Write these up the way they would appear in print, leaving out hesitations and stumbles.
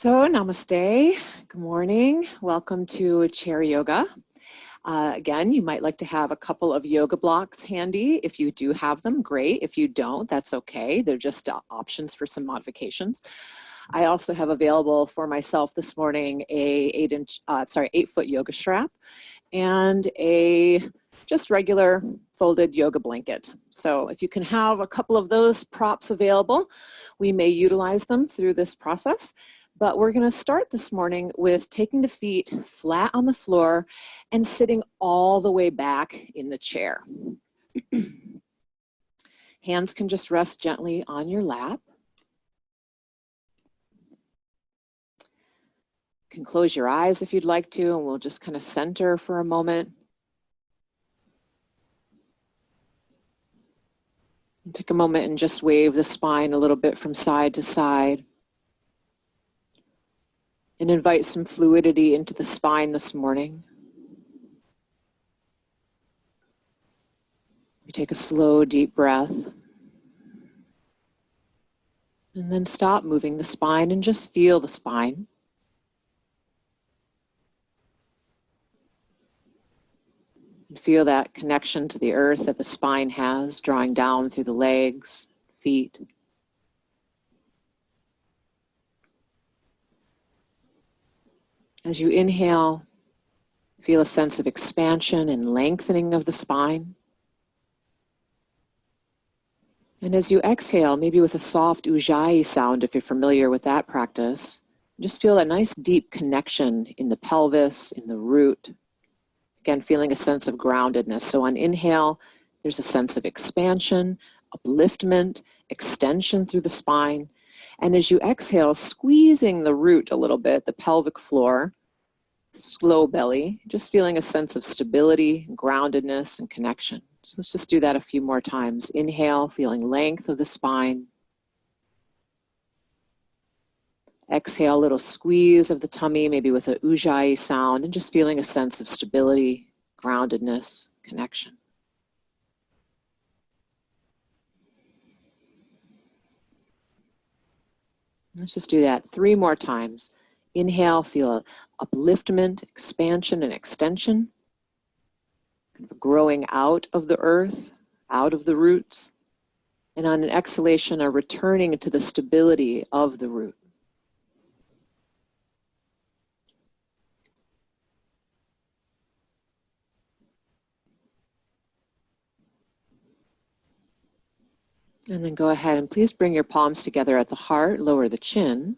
So namaste, good morning. Welcome to chair yoga. Again, you might like to have a couple of yoga blocks handy. If you do have them, great. If you don't, that's okay. They're just options for some modifications. I also have available for myself this morning a 8-foot yoga strap and a just regular folded yoga blanket. So if you can have a couple of those props available, we may utilize them through this process. But we're going to start this morning with taking the feet flat on the floor and sitting all the way back in the chair. Hands can just rest gently on your lap. You can close your eyes if you'd like to, and we'll just kind of center for a moment. And take a moment and just wave the spine a little bit from side to side. And invite some fluidity into the spine this morning. We take a slow, deep breath. And then stop moving the spine and just feel the spine. And feel that connection to the earth that the spine has, drawing down through the legs, feet. As you inhale, feel a sense of expansion and lengthening of the spine. And as you exhale, maybe with a soft ujjayi sound, if you're familiar with that practice, just feel that nice deep connection in the pelvis, in the root. Again, feeling a sense of groundedness. So on inhale, there's a sense of expansion, upliftment, extension through the spine. And as you exhale, squeezing the root a little bit, the pelvic floor, slow belly, just feeling a sense of stability, groundedness, and connection. So let's just do that a few more times. Inhale, feeling length of the spine. Exhale, a little squeeze of the tummy, maybe with a ujjayi sound, and just feeling a sense of stability, groundedness, connection. Let's just do that 3 more times. Inhale, feel upliftment, expansion, and extension. Kind of growing out of the earth, out of the roots. And on an exhalation, a returning to the stability of the root. And then go ahead and please bring your palms together at the heart, lower the chin.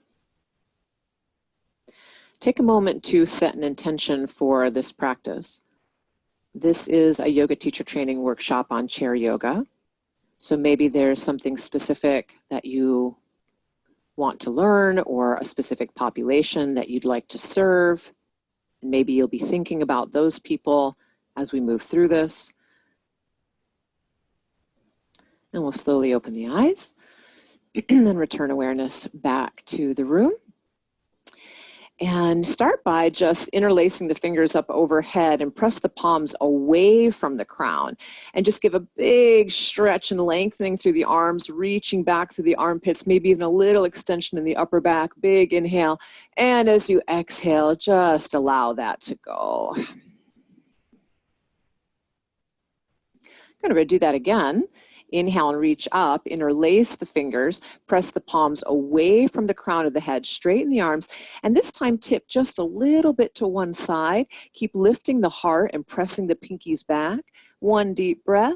Take a moment to set an intention for this practice. This is a yoga teacher training workshop on chair yoga. So maybe there's something specific that you want to learn or a specific population that you'd like to serve. And maybe you'll be thinking about those people as we move through this. And we'll slowly open the eyes and then return awareness back to the room. And start by just interlacing the fingers up overhead and press the palms away from the crown. And just give a big stretch and lengthening through the arms, reaching back through the armpits, maybe even a little extension in the upper back. Big inhale. And as you exhale, just allow that to go. I'm going to do that again. Inhale and reach up, interlace the fingers, press the palms away from the crown of the head, straighten the arms, and this time tip just a little bit to one side. Keep lifting the heart and pressing the pinkies back. 1 deep breath,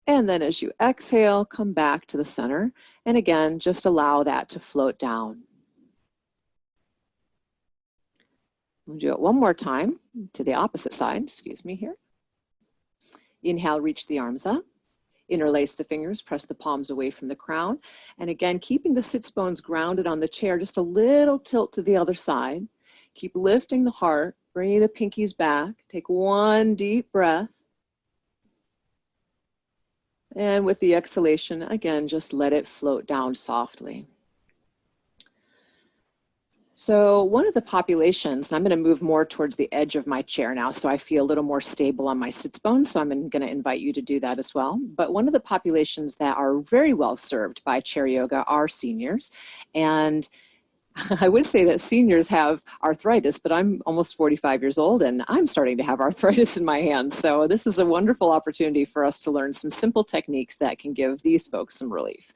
and then as you exhale, come back to the center, and again, just allow that to float down. We'll do it one more time to the opposite side, excuse me here. Inhale, reach the arms up. Interlace the fingers, press the palms away from the crown. And again, keeping the sits bones grounded on the chair, just a little tilt to the other side. Keep lifting the heart, bringing the pinkies back. Take 1 deep breath. And with the exhalation, again, just let it float down softly. So one of the populations, and I'm going to move more towards the edge of my chair now so I feel a little more stable on my sits bones, so I'm going to invite you to do that as well. But one of the populations that are very well served by chair yoga are seniors. And I would say that seniors have arthritis, but I'm almost 45 years old and I'm starting to have arthritis in my hands. So this is a wonderful opportunity for us to learn some simple techniques that can give these folks some relief.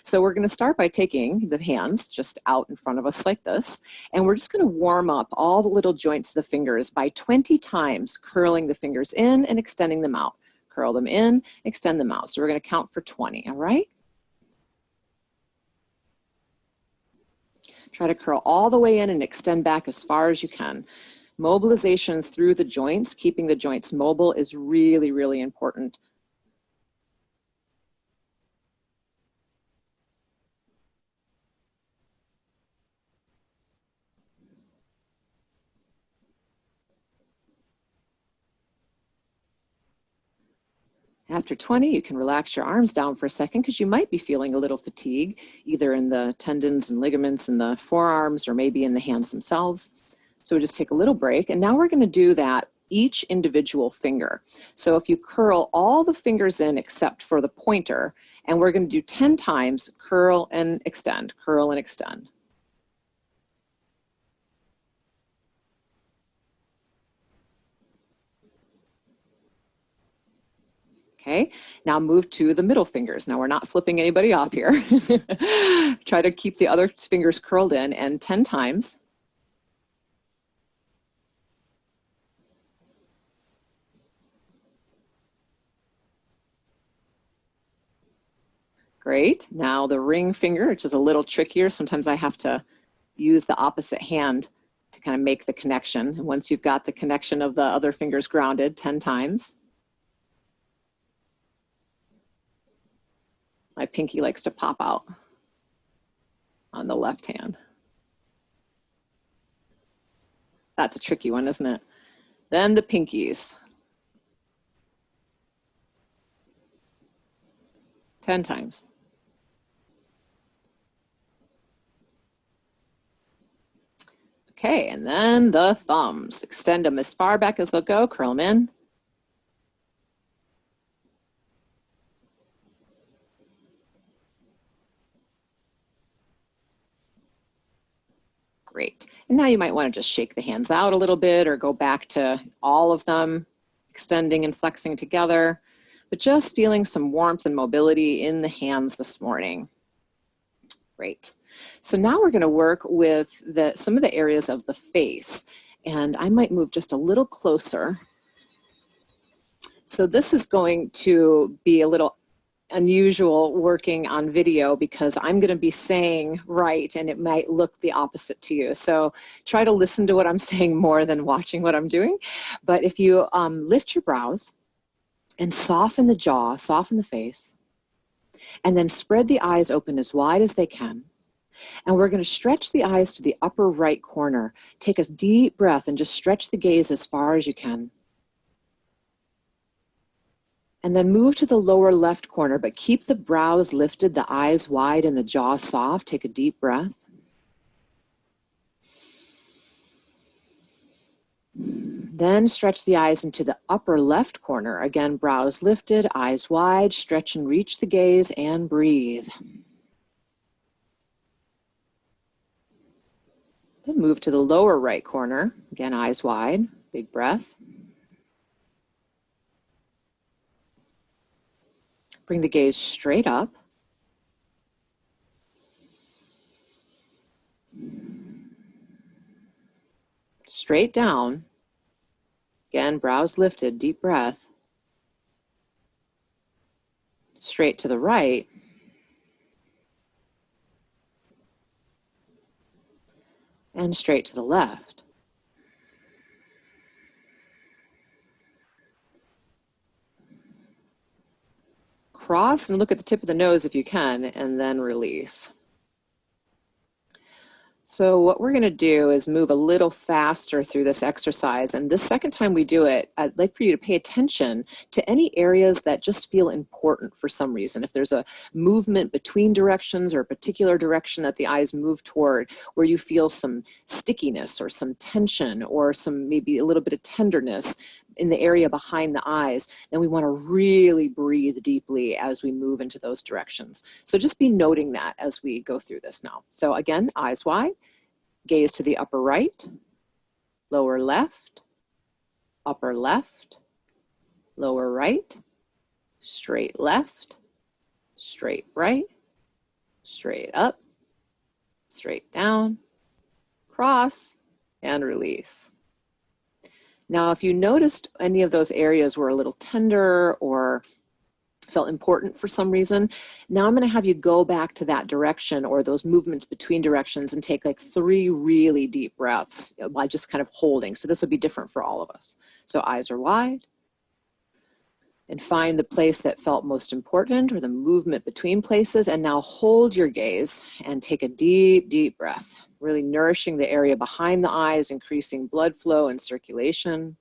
So we're going to start by taking the hands just out in front of us like this, and we're just going to warm up all the little joints of the fingers by 20 times, curling the fingers in and extending them out. Curl them in, extend them out. So we're going to count for 20, all right? Try to curl all the way in and extend back as far as you can. Mobilization through the joints, keeping the joints mobile is really, really important. After 20, you can relax your arms down for a second because you might be feeling a little fatigue, either in the tendons and ligaments in the forearms or maybe in the hands themselves. So we just take a little break, and now we're going to do that each individual finger. So if you curl all the fingers in except for the pointer, and we're going to do 10 times, curl and extend, curl and extend. Okay, now move to the middle fingers. Now we're not flipping anybody off here. Try to keep the other fingers curled in, and 10 times. Great. Now the ring finger, which is a little trickier. Sometimes I have to use the opposite hand to kind of make the connection. And once you've got the connection of the other fingers grounded, 10 times. My pinky likes to pop out on the left hand. That's a tricky one, isn't it? Then the pinkies. 10 times. Okay, and then the thumbs. Extend them as far back as they'll go, curl them in. Great. And now you might want to just shake the hands out a little bit or go back to all of them, extending and flexing together, but just feeling some warmth and mobility in the hands this morning. Great. So now we're going to work with some of the areas of the face, and I might move just a little closer. So this is going to be a little unusual working on video because I'm going to be saying right and it might look the opposite to you. So try to listen to what I'm saying more than watching what I'm doing. But if you lift your brows and soften the jaw, soften the face, and then spread the eyes open as wide as they can. And we're going to stretch the eyes to the upper right corner. Take a deep breath and just stretch the gaze as far as you can. And then move to the lower left corner, but keep the brows lifted, the eyes wide, and the jaw soft. Take a deep breath. Then stretch the eyes into the upper left corner. Again, brows lifted, eyes wide, stretch and reach the gaze, and breathe. Then move to the lower right corner. Again, eyes wide, big breath. Bring the gaze straight up. Straight down. Again, brows lifted, deep breath. Straight to the right. And straight to the left. Cross and look at the tip of the nose if you can, and then release. So what we're going to do is move a little faster through this exercise. And this second time we do it, I'd like for you to pay attention to any areas that just feel important for some reason. If there's a movement between directions or a particular direction that the eyes move toward, where you feel some stickiness or some tension or some maybe a little bit of tenderness in the area behind the eyes, then we want to really breathe deeply as we move into those directions. So just be noting that as we go through this now. So again, eyes wide, Gaze to the upper right, lower left, upper left, lower right, straight left, straight right, straight up, straight down, cross, and release. Now, if you noticed any of those areas were a little tender or felt important for some reason, now I'm going to have you go back to that direction or those movements between directions and take like 3 really deep breaths by just kind of holding. So this will be different for all of us. So eyes are wide, and find the place that felt most important or the movement between places, and now hold your gaze and take a deep, deep breath, really nourishing the area behind the eyes, increasing blood flow and circulation.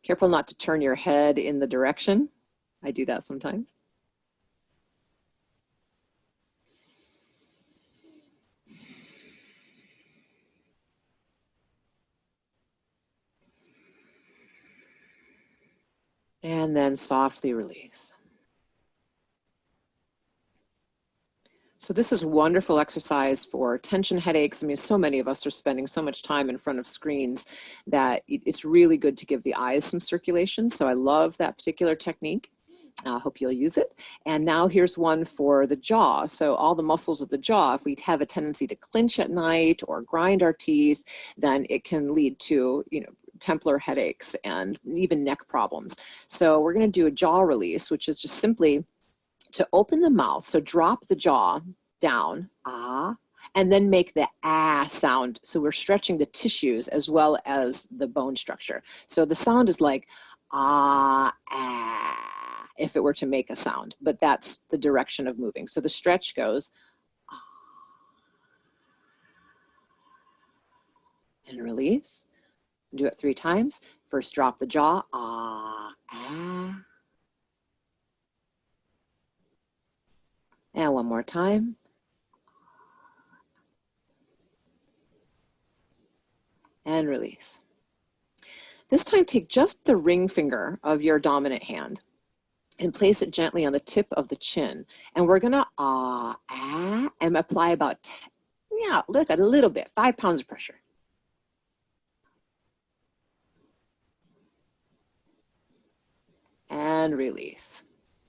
Careful not to turn your head in the direction. I do that sometimes. And then softly release. So this is a wonderful exercise for tension headaches. I mean, so many of us are spending so much time in front of screens that it's really good to give the eyes some circulation. So I love that particular technique. I hope you'll use it. And now here's one for the jaw. So all the muscles of the jaw, if we have a tendency to clench at night or grind our teeth, then it can lead to, templar headaches and even neck problems. So we're going to do a jaw release, which is just simply to open the mouth. So drop the jaw down, ah, and then make the ah sound. So we're stretching the tissues as well as the bone structure. So the sound is like ah, ah, if it were to make a sound, but that's the direction of moving. So the stretch goes ah, and release. Do it 3 times. First, drop the jaw, ah, ah. And one more time. And release. This time, take just the ring finger of your dominant hand and place it gently on the tip of the chin. And we're gonna ah, ah, and apply about, look, a little bit, 5 pounds of pressure. And release.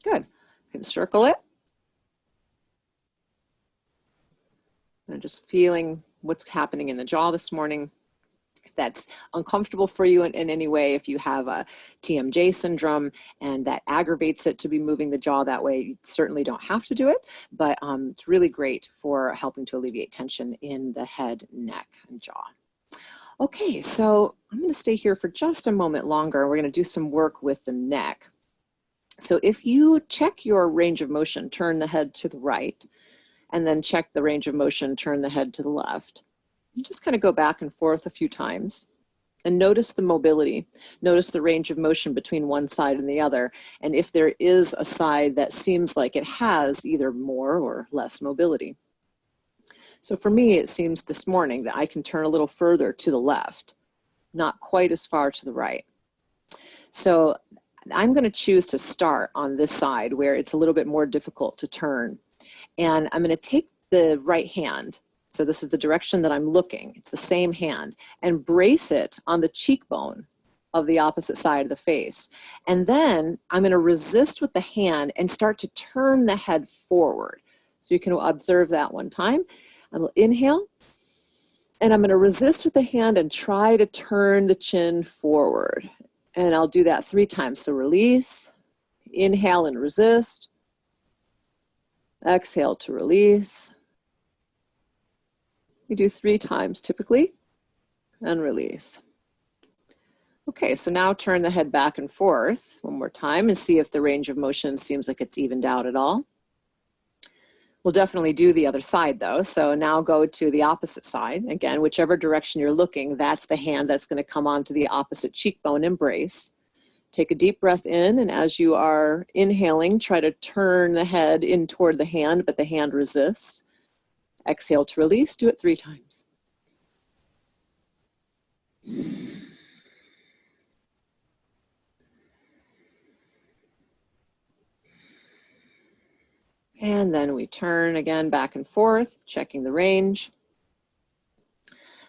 Good. You can circle it. And just feeling what's happening in the jaw this morning. If that's uncomfortable for you in any way, if you have a TMJ syndrome and that aggravates it to be moving the jaw that way, you certainly don't have to do it, but it's really great for helping to alleviate tension in the head, neck, and jaw. Okay, so I'm going to stay here for just a moment longer. We're going to do some work with the neck. So if you check your range of motion, turn the head to the right, and then check the range of motion, turn the head to the left. You just kind of go back and forth a few times and notice the mobility. Notice the range of motion between one side and the other. And if there is a side that seems like it has either more or less mobility. So for me, it seems this morning that I can turn a little further to the left, not quite as far to the right. So I'm going to choose to start on this side where it's a little bit more difficult to turn. And I'm going to take the right hand. So this is the direction that I'm looking. It's the same hand, and brace it on the cheekbone of the opposite side of the face. And then I'm going to resist with the hand and start to turn the head forward. So you can observe that one time. I will inhale, and I'm going to resist with the hand and try to turn the chin forward. And I'll do that 3 times. So release, inhale and resist, exhale to release. You do 3 times typically, and release. Okay, so now turn the head back and forth one more time and see if the range of motion seems like it's evened out at all. We'll definitely do the other side though. So now go to the opposite side. Again, whichever direction you're looking, that's the hand that's going to come onto the opposite cheekbone and brace. Take a deep breath in, and as you are inhaling, try to turn the head in toward the hand, but the hand resists. Exhale to release. Do it 3 times. And then we turn again back and forth, checking the range.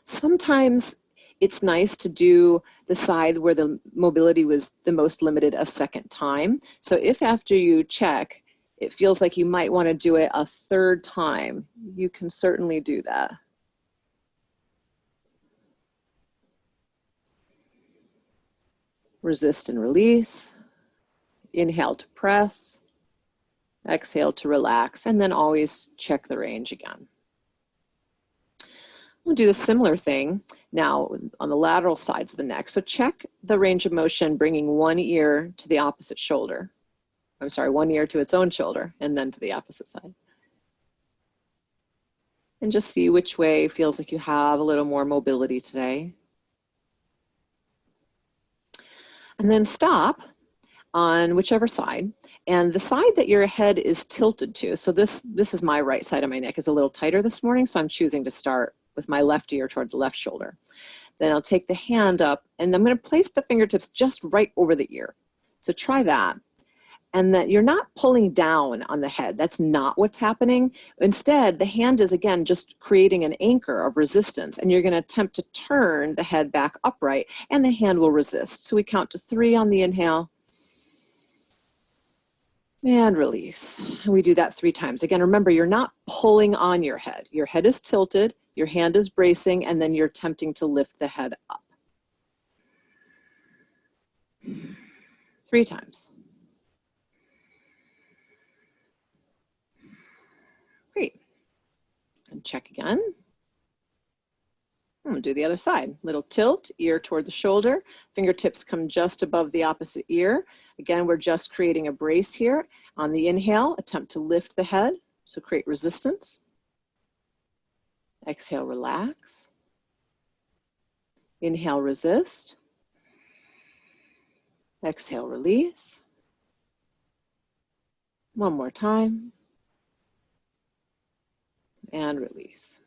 Sometimes it's nice to do the side where the mobility was the most limited a second time. So if after you check, it feels like you might want to do it a third time, you can certainly do that. Resist and release. Inhale to press. Exhale to relax, and then always check the range again. We'll do the similar thing now on the lateral sides of the neck. So check the range of motion, bringing one ear to the opposite shoulder. I'm sorry, one ear to its own shoulder, and then to the opposite side. And just see which way feels like you have a little more mobility today. And then stop on whichever side, and the side that your head is tilted to. So this is my right side of my neck is a little tighter this morning, so I'm choosing to start with my left ear toward the left shoulder. Then I'll take the hand up, and I'm going to place the fingertips just right over the ear. So try that. And that you're not pulling down on the head. That's not what's happening. Instead, the hand is, again, just creating an anchor of resistance, and you're going to attempt to turn the head back upright, and the hand will resist. So we count to 3 on the inhale, and release. And we do that 3 times. Again, remember, you're not pulling on your head. Your head is tilted, your hand is bracing, and then you're attempting to lift the head up. 3 times. Great. And check again. I'm going to do the other side. Little tilt, ear toward the shoulder. Fingertips come just above the opposite ear. Again, we're just creating a brace here. On the inhale, attempt to lift the head. So create resistance. Exhale, relax. Inhale, resist. Exhale, release. One more time. And release.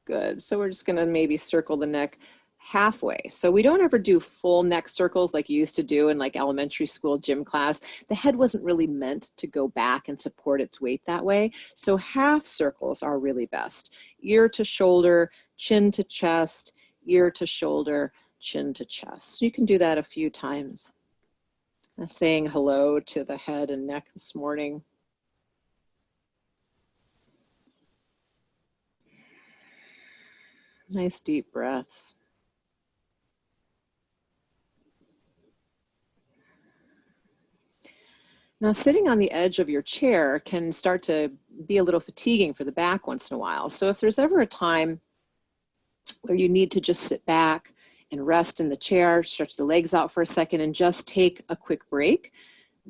Good. So we're just going to maybe circle the neck halfway. So we don't ever do full neck circles like you used to do in like elementary school gym class. The head wasn't really meant to go back and support its weight that way. So half circles are really best. Ear to shoulder, chin to chest, ear to shoulder, chin to chest. So you can do that a few times. Saying hello to the head and neck this morning. Nice deep breaths. Now, sitting on the edge of your chair can start to be a little fatiguing for the back once in a while. So if there's ever a time where you need to just sit back and rest in the chair, stretch the legs out for a second, and just take a quick break,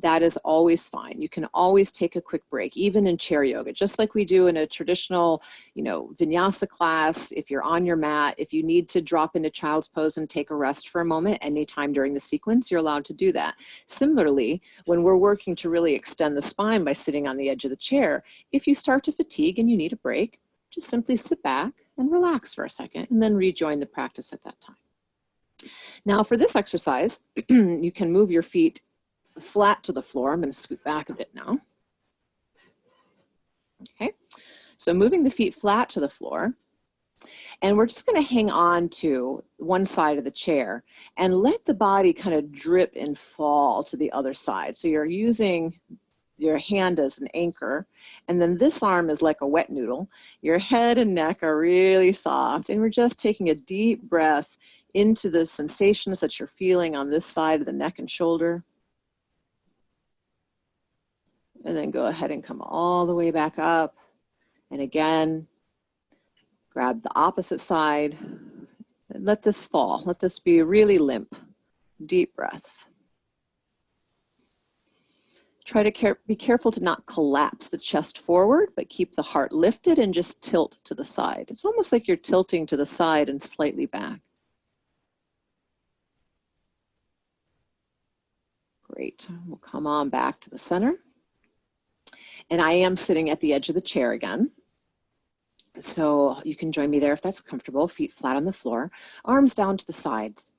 that is always fine. You can always take a quick break, even in chair yoga, just like we do in a traditional, vinyasa class. If you're on your mat, if you need to drop into child's pose and take a rest for a moment, anytime during the sequence, you're allowed to do that. Similarly, when we're working to really extend the spine by sitting on the edge of the chair, if you start to fatigue and you need a break, just simply sit back and relax for a second, and then rejoin the practice at that time. Now, for this exercise, you can move your feet flat to the floor. I'm going to scoot back a bit now. Okay, so moving the feet flat to the floor, and we're just going to hang on to one side of the chair and let the body kind of drip and fall to the other side. So you're using your hand as an anchor, and then this arm is like a wet noodle. Your head and neck are really soft, and we're just taking a deep breath into the sensations that you're feeling on this side of the neck and shoulder. And then go ahead and come all the way back up. And again, grab the opposite side. And let this fall. Let this be really limp. Deep breaths. Try to be careful to not collapse the chest forward, but keep the heart lifted and just tilt to the side. It's almost like you're tilting to the side and slightly back. Great. We'll come on back to the center. And I am sitting at the edge of the chair again. So you can join me there if that's comfortable. Feet flat on the floor, arms down to the sides.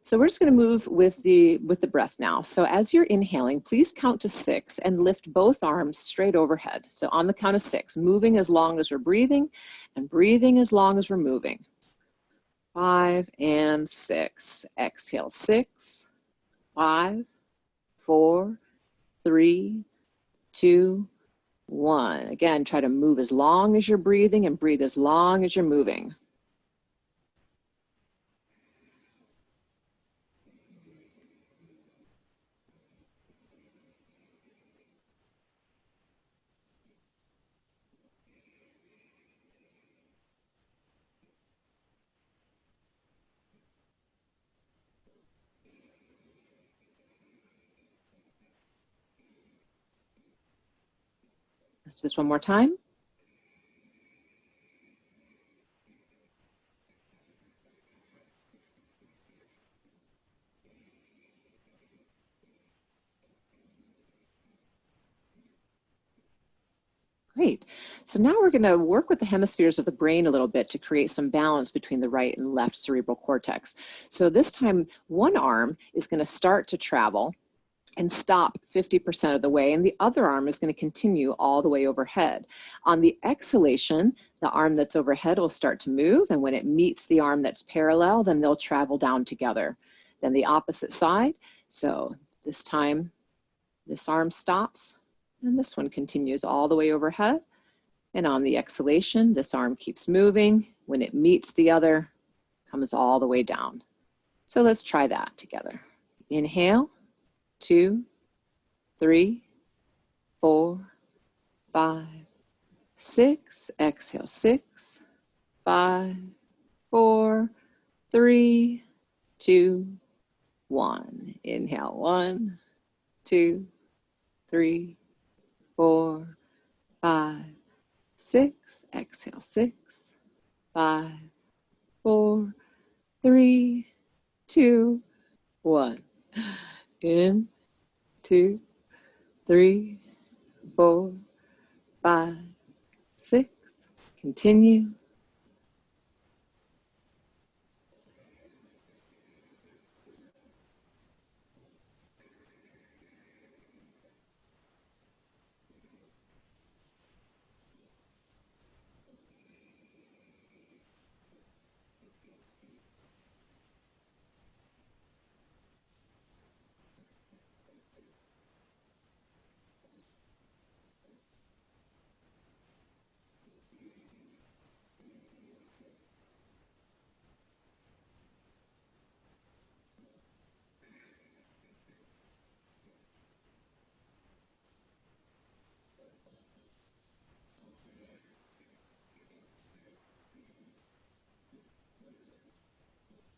So we're just going to move with the breath now. So as you're inhaling, please count to 6 and lift both arms straight overhead. So on the count of 6, moving as long as we're breathing and breathing as long as we're moving. 5, and 6. Exhale, 6, 5, 4, 3, 2, 1. Again, try to move as long as you're breathing and breathe as long as you're moving. Let's do this one more time. Great. So now we're going to work with the hemispheres of the brain a little bit to create some balance between the right and left cerebral cortex. So this time, one arm is going to start to travel and stop 50% of the way, and the other arm is going to continue all the way overhead. On the exhalation, the arm that's overhead will start to move, and when it meets the arm that's parallel, then they'll travel down together. Then the opposite side, so this time this arm stops, and this one continues all the way overhead. And on the exhalation, this arm keeps moving. When it meets the other, comes all the way down. So let's try that together. Inhale. 2, 3, 4, 5, 6. Exhale, 6, 5, 4, 3, 2, 1. Inhale, 1, 2, 3, 4, 5, 6. Exhale, 6, 5, 4, 3, 2, 1. In, 2, 3, 4, 5, 6. Continue.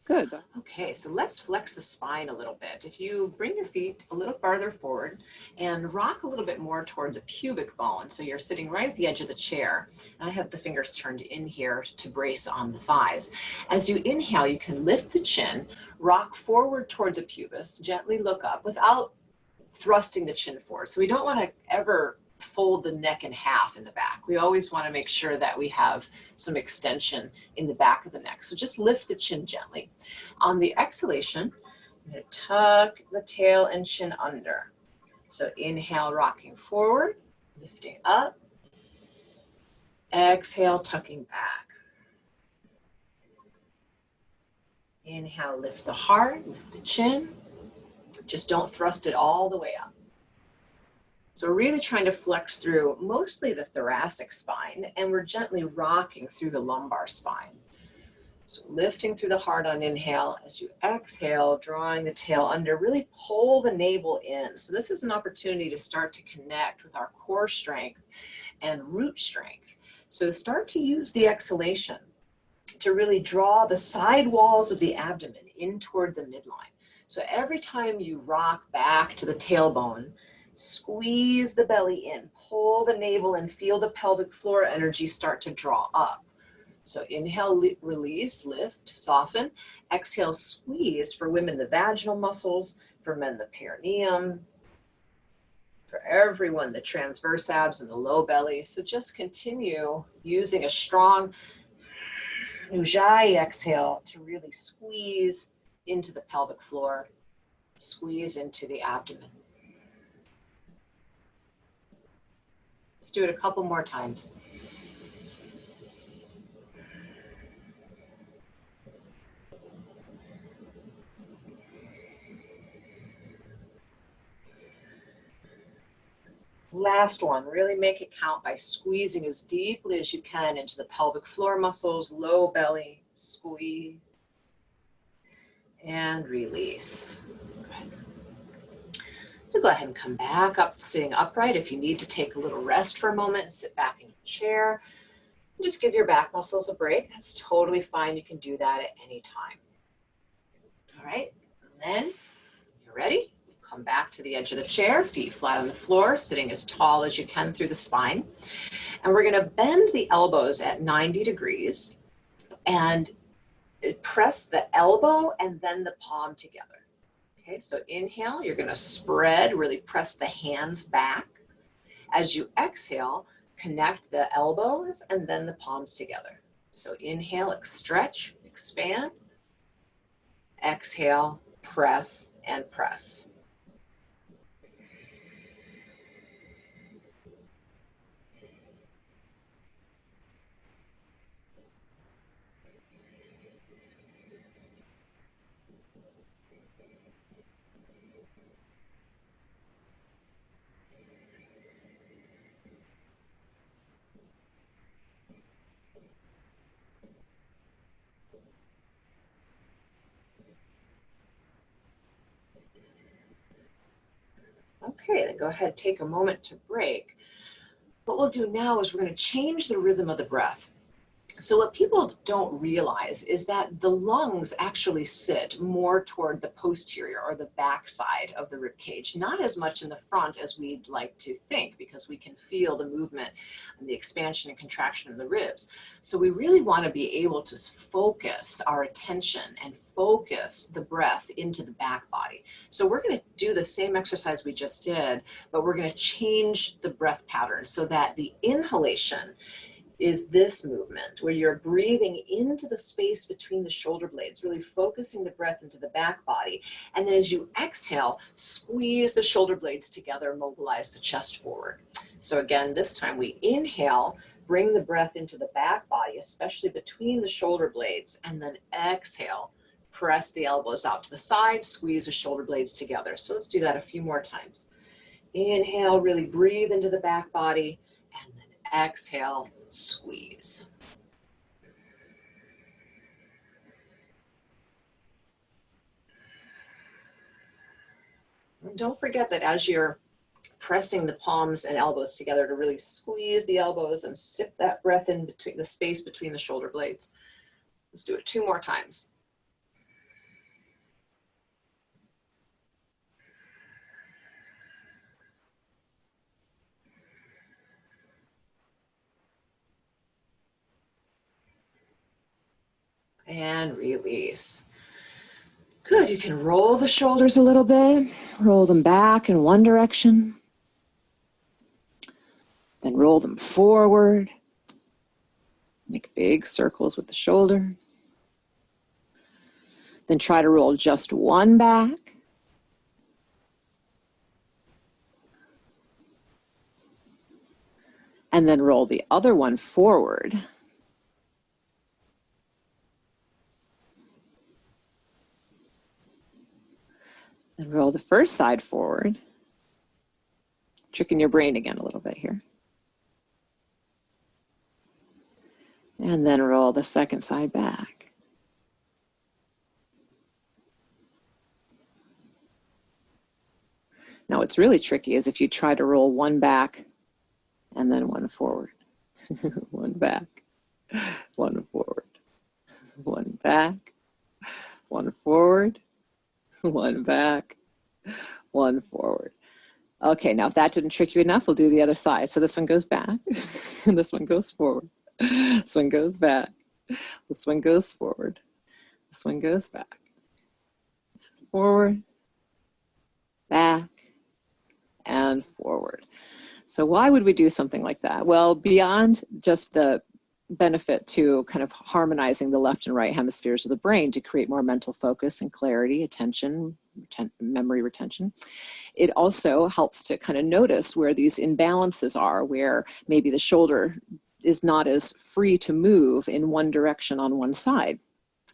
Good. Okay, so let's flex the spine a little bit. If you bring your feet a little farther forward and rock a little bit more toward the pubic bone, so you're sitting right at the edge of the chair, and I have the fingers turned in here to brace on the thighs. As you inhale, you can lift the chin, rock forward toward the pubis, gently look up without thrusting the chin forward. So we don't want to ever fold the neck in half in the back. We always want to make sure that we have some extension in the back of the neck. So just lift the chin gently. On the exhalation, I'm going to tuck the tail and chin under. So inhale, rocking forward, lifting up. Exhale, tucking back. Inhale, lift the heart, lift the chin. Just don't thrust it all the way up. So we're really trying to flex through mostly the thoracic spine, and we're gently rocking through the lumbar spine. So lifting through the heart on inhale. As you exhale, drawing the tail under, really pull the navel in. So this is an opportunity to start to connect with our core strength and root strength. So start to use the exhalation to really draw the side walls of the abdomen in toward the midline. So every time you rock back to the tailbone, squeeze the belly in, pull the navel and feel the pelvic floor energy start to draw up. So inhale, release, lift, soften. Exhale, squeeze. For women, the vaginal muscles. For men, the perineum. For everyone, the transverse abs and the low belly. So just continue using a strong Ujjayi exhale to really squeeze into the pelvic floor, squeeze into the abdomen. Let's do it a couple more times. Last one, really make it count by squeezing as deeply as you can into the pelvic floor muscles, low belly, squeeze, and release. Good. So go ahead and come back up, sitting upright. If you need to take a little rest for a moment, sit back in your chair. Just give your back muscles a break. That's totally fine. You can do that at any time. All right, and then you're ready. Come back to the edge of the chair, feet flat on the floor, sitting as tall as you can through the spine. And we're gonna bend the elbows at 90 degrees and press the elbow and then the palm together. Okay, so inhale, you're gonna spread, really press the hands back. As you exhale, connect the elbows and then the palms together. So inhale, stretch, expand. Exhale, press and press. Okay, then go ahead, take a moment to break. What we'll do now is we're going to change the rhythm of the breath. So what people don't realize is that the lungs actually sit more toward the posterior or the back side of the rib cage, not as much in the front as we'd like to think, because we can feel the movement and the expansion and contraction of the ribs. So we really want to be able to focus our attention and focus the breath into the back body. So we're going to do the same exercise we just did, but we're going to change the breath pattern so that the inhalation is this movement where you're breathing into the space between the shoulder blades, really focusing the breath into the back body. And then as you exhale, squeeze the shoulder blades together, mobilize the chest forward. So again, this time we inhale, bring the breath into the back body, especially between the shoulder blades, and then exhale, press the elbows out to the side, squeeze the shoulder blades together. So let's do that a few more times. Inhale, really breathe into the back body, and then exhale, squeeze. And don't forget that as you're pressing the palms and elbows together to really squeeze the elbows and sip that breath in between the space between the shoulder blades. Let's do it 2 more times. And release. Good, you can roll the shoulders a little bit, roll them back in one direction, then roll them forward, make big circles with the shoulders, then try to roll just one back, and then roll the other one forward. And roll the first side forward. Tricking your brain again a little bit here. And then roll the second side back. Now what's really tricky is if you try to roll one back and then one forward. One back, one forward, one back, one forward, one back, one forward. Okay, now if that didn't trick you enough, we'll do the other side. So this one goes back, and this one goes forward. This one goes back, this one goes forward, this one goes back, forward, back, and forward. So why would we do something like that? Well, beyond just the benefit to kind of harmonizing the left and right hemispheres of the brain to create more mental focus and clarity, attention, memory retention, it also helps to kind of notice where these imbalances are, where maybe the shoulder is not as free to move in one direction on one side.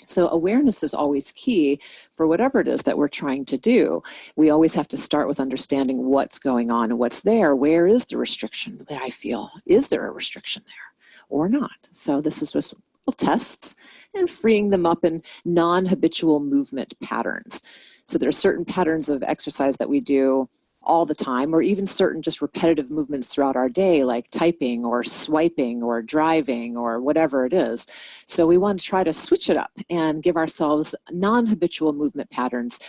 So awareness is always key for whatever it is that we're trying to do. We always have to start with understanding what's going on and what's there. Where is the restriction that I feel? Is there a restriction there or not? So this is just tests and freeing them up in non-habitual movement patterns. So there are certain patterns of exercise that we do all the time, or even certain just repetitive movements throughout our day, like typing or swiping or driving or whatever it is. So we want to try to switch it up and give ourselves non-habitual movement patterns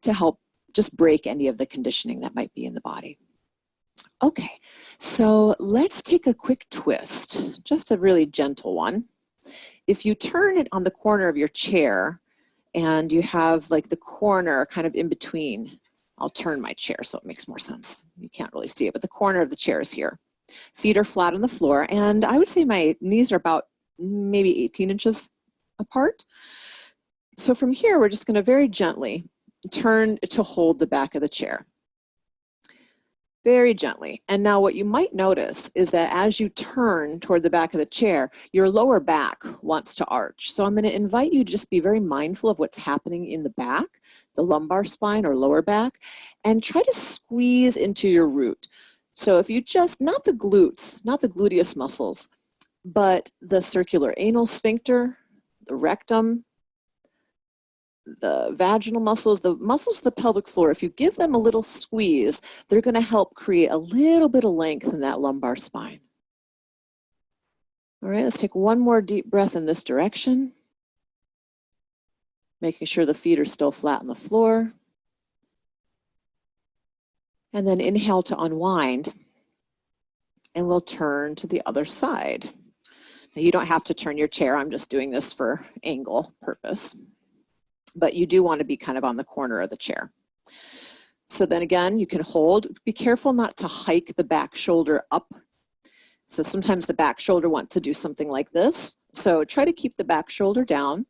to help just break any of the conditioning that might be in the body. Okay, so let's take a quick twist, just a really gentle one. If you turn it on the corner of your chair and you have like the corner kind of in between, I'll turn my chair so it makes more sense. You can't really see it, but the corner of the chair is here. Feet are flat on the floor, and I would say my knees are about maybe 18 inches apart. So from here, we're just going to very gently turn to hold the back of the chair. Very gently. And now what you might notice is that as you turn toward the back of the chair, your lower back wants to arch. So I'm going to invite you to just be very mindful of what's happening in the back, the lumbar spine or lower back, and try to squeeze into your root. So if you just, not the glutes, not the gluteus muscles, but the circular anal sphincter, the rectum, the vaginal muscles, the muscles of the pelvic floor, if you give them a little squeeze, they're going to help create a little bit of length in that lumbar spine. All right, let's take one more deep breath in this direction, making sure the feet are still flat on the floor. And then inhale to unwind, and we'll turn to the other side. Now, you don't have to turn your chair. I'm just doing this for angle purpose. But you do want to be kind of on the corner of the chair. So then again, you can hold. Be careful not to hike the back shoulder up. So sometimes the back shoulder wants to do something like this. So try to keep the back shoulder down.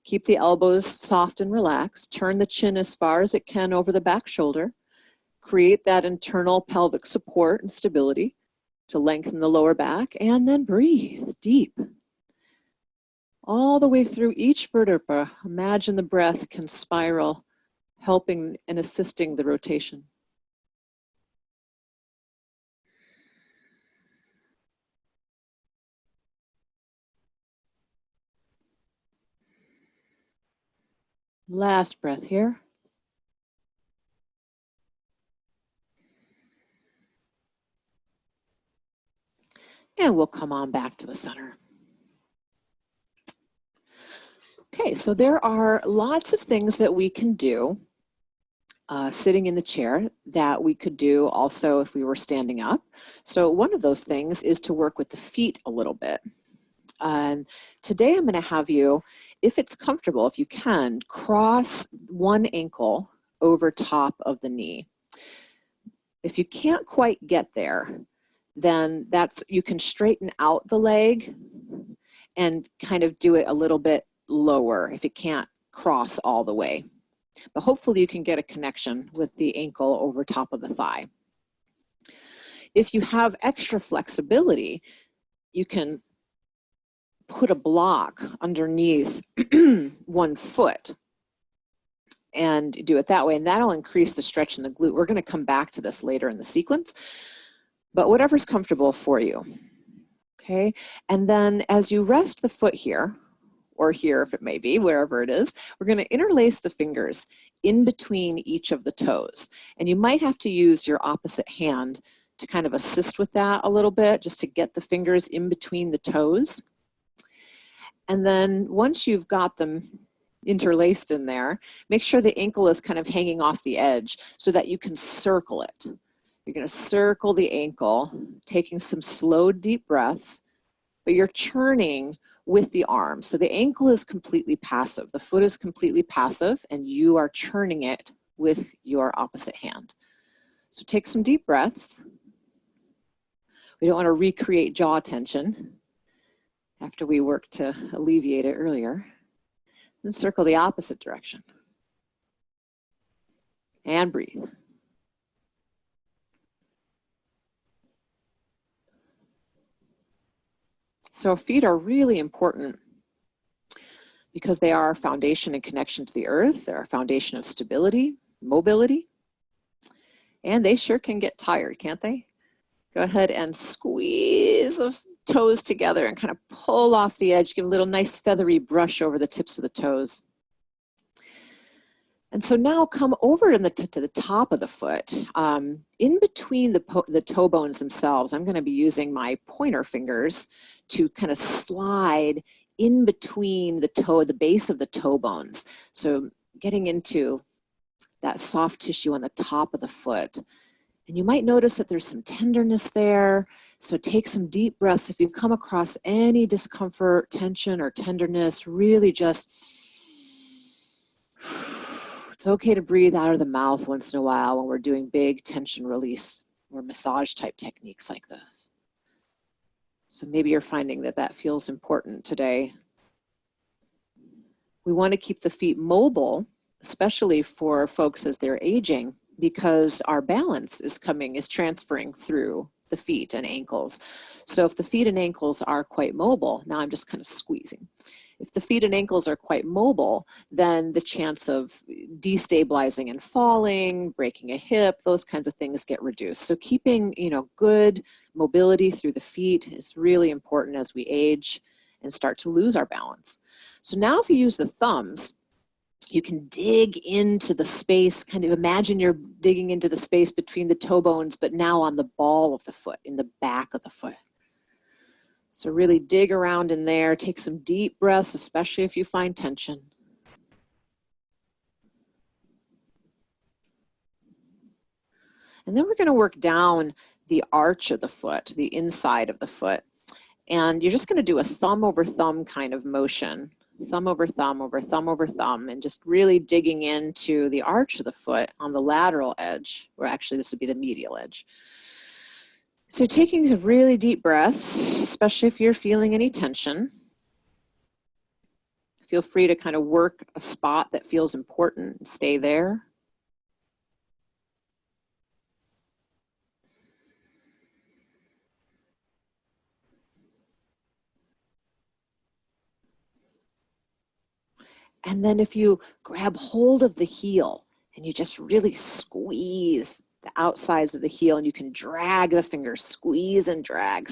Keep the elbows soft and relaxed. Turn the chin as far as it can over the back shoulder. Create that internal pelvic support and stability to lengthen the lower back. And then breathe deep. All the way through each vertebra, imagine the breath can spiral, helping and assisting the rotation. Last breath here. And we'll come on back to the center. Okay, so there are lots of things that we can do sitting in the chair that we could do also if we were standing up. So one of those things is to work with the feet a little bit. Today I'm going to have you, if it's comfortable, if you can, cross one ankle over top of the knee. If you can't quite get there, then you can straighten out the leg and kind of do it a little bit lower if it can't cross all the way. But hopefully you can get a connection with the ankle over top of the thigh. If you have extra flexibility, you can put a block underneath one foot and do it that way, and that'll increase the stretch in the glute. We're going to come back to this later in the sequence, but whatever's comfortable for you. Okay, and then as you rest the foot here, or here if it may be, wherever it is, we're going to interlace the fingers in between each of the toes. And you might have to use your opposite hand to kind of assist with that a little bit, just to get the fingers in between the toes. And then once you've got them interlaced in there, make sure the ankle is kind of hanging off the edge so that you can circle it. You're going to circle the ankle, taking some slow, deep breaths, but you're churning with the arm. So the ankle is completely passive. The foot is completely passive, and you are churning it with your opposite hand. So take some deep breaths. We don't want to recreate jaw tension after we worked to alleviate it earlier. Then circle the opposite direction. And breathe. So feet are really important because they are our foundation and connection to the earth. They're our foundation of stability, mobility, and they sure can get tired, can't they? Go ahead and squeeze the toes together and kind of pull off the edge. Give a little nice feathery brush over the tips of the toes. And so now come over to the top of the foot. In between the toe bones themselves, I'm going to be using my pointer fingers to kind of slide in between the base of the toe bones. So getting into that soft tissue on the top of the foot. And you might notice that there's some tenderness there. So take some deep breaths. If you come across any discomfort, tension, or tenderness, really just, it's okay to breathe out of the mouth once in a while when we're doing big tension release or massage type techniques like this. So maybe you're finding that that feels important today. We want to keep the feet mobile, especially for folks as they're aging, because our balance is transferring through the feet and ankles. So if the feet and ankles are quite mobile, now I'm just kind of squeezing. If the feet and ankles are quite mobile, then the chance of destabilizing and falling, breaking a hip, those kinds of things get reduced. So keeping, good mobility through the feet is really important as we age and start to lose our balance. So now if you use the thumbs, you can dig into the space, kind of imagine you're digging into the space between the toe bones, but now on the ball of the foot, in the back of the foot. So really dig around in there, take some deep breaths, especially if you find tension. And then we're going to work down the arch of the foot, the inside of the foot. And you're just going to do a thumb over thumb kind of motion. Thumb over thumb over thumb over thumb, and just really digging into the arch of the foot on the lateral edge, or actually this would be the medial edge. So taking some really deep breaths, especially if you're feeling any tension. Feel free to kind of work a spot that feels important and stay there. And then if you grab hold of the heel and you just really squeeze the outsides of the heel, and you can drag the fingers, squeeze and drag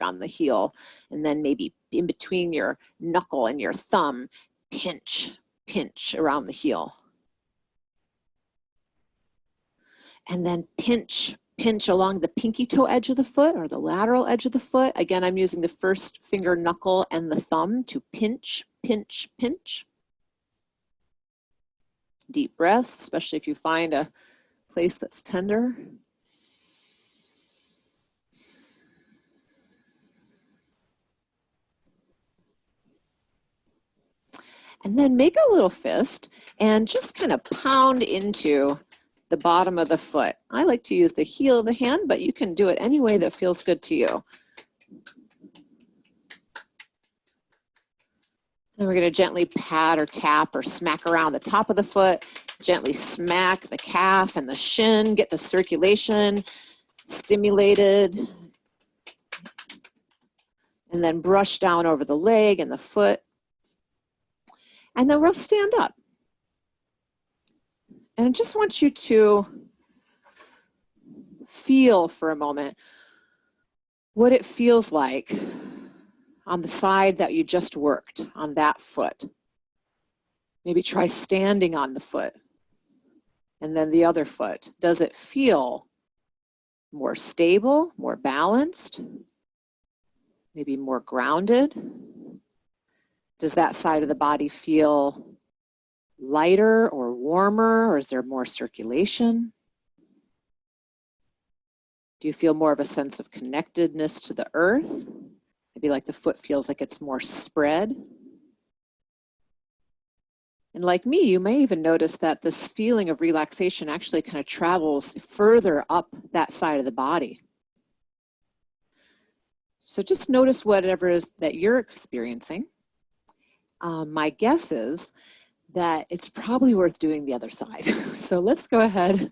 on the heel. And then maybe in between your knuckle and your thumb, pinch around the heel. And then pinch along the pinky toe edge of the foot or the lateral edge of the foot. Again, I'm using the first finger, knuckle, and the thumb to pinch. Deep breaths, especially if you find a place that's tender. And then make a little fist and just kind of pound into the bottom of the foot. I like to use the heel of the hand, but you can do it any way that feels good to you. And we're going to gently pat or tap or smack around the top of the foot, gently smack the calf and the shin, get the circulation stimulated, and then brush down over the leg and the foot. And then we'll stand up. And I just want you to feel for a moment what it feels like on the side that you just worked on that foot. Maybe try standing on the foot and then the other foot. Does it feel more stable, more balanced, maybe more grounded? Does that side of the body feel lighter or warmer, or is there more circulation? Do you feel more of a sense of connectedness to the earth? Maybe like the foot feels like it's more spread. And like me, you may even notice that this feeling of relaxation actually kind of travels further up that side of the body. So just notice whatever it is that you're experiencing. My guess is that it's probably worth doing the other side. So let's go ahead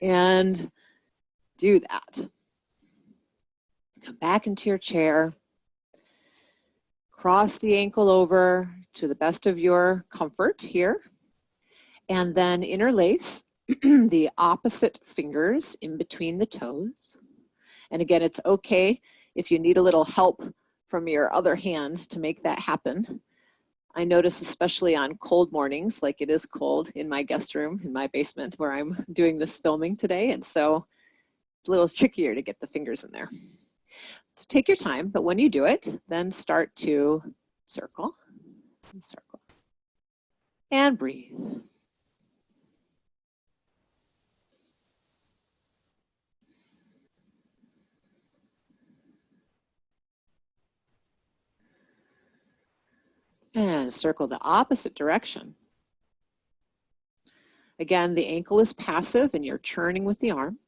and do that. Come back into your chair. cross the ankle over to the best of your comfort here, and then interlace the opposite fingers in between the toes. And again, it's okay if you need a little help from your other hand to make that happen. I notice especially on cold mornings, like it is cold in my guest room, in my basement where I'm doing this filming today, and so it's a little trickier to get the fingers in there. So take your time, but when you do it, then start to circle, and circle, and breathe. And circle the opposite direction. Again, the ankle is passive and you're churning with the arm.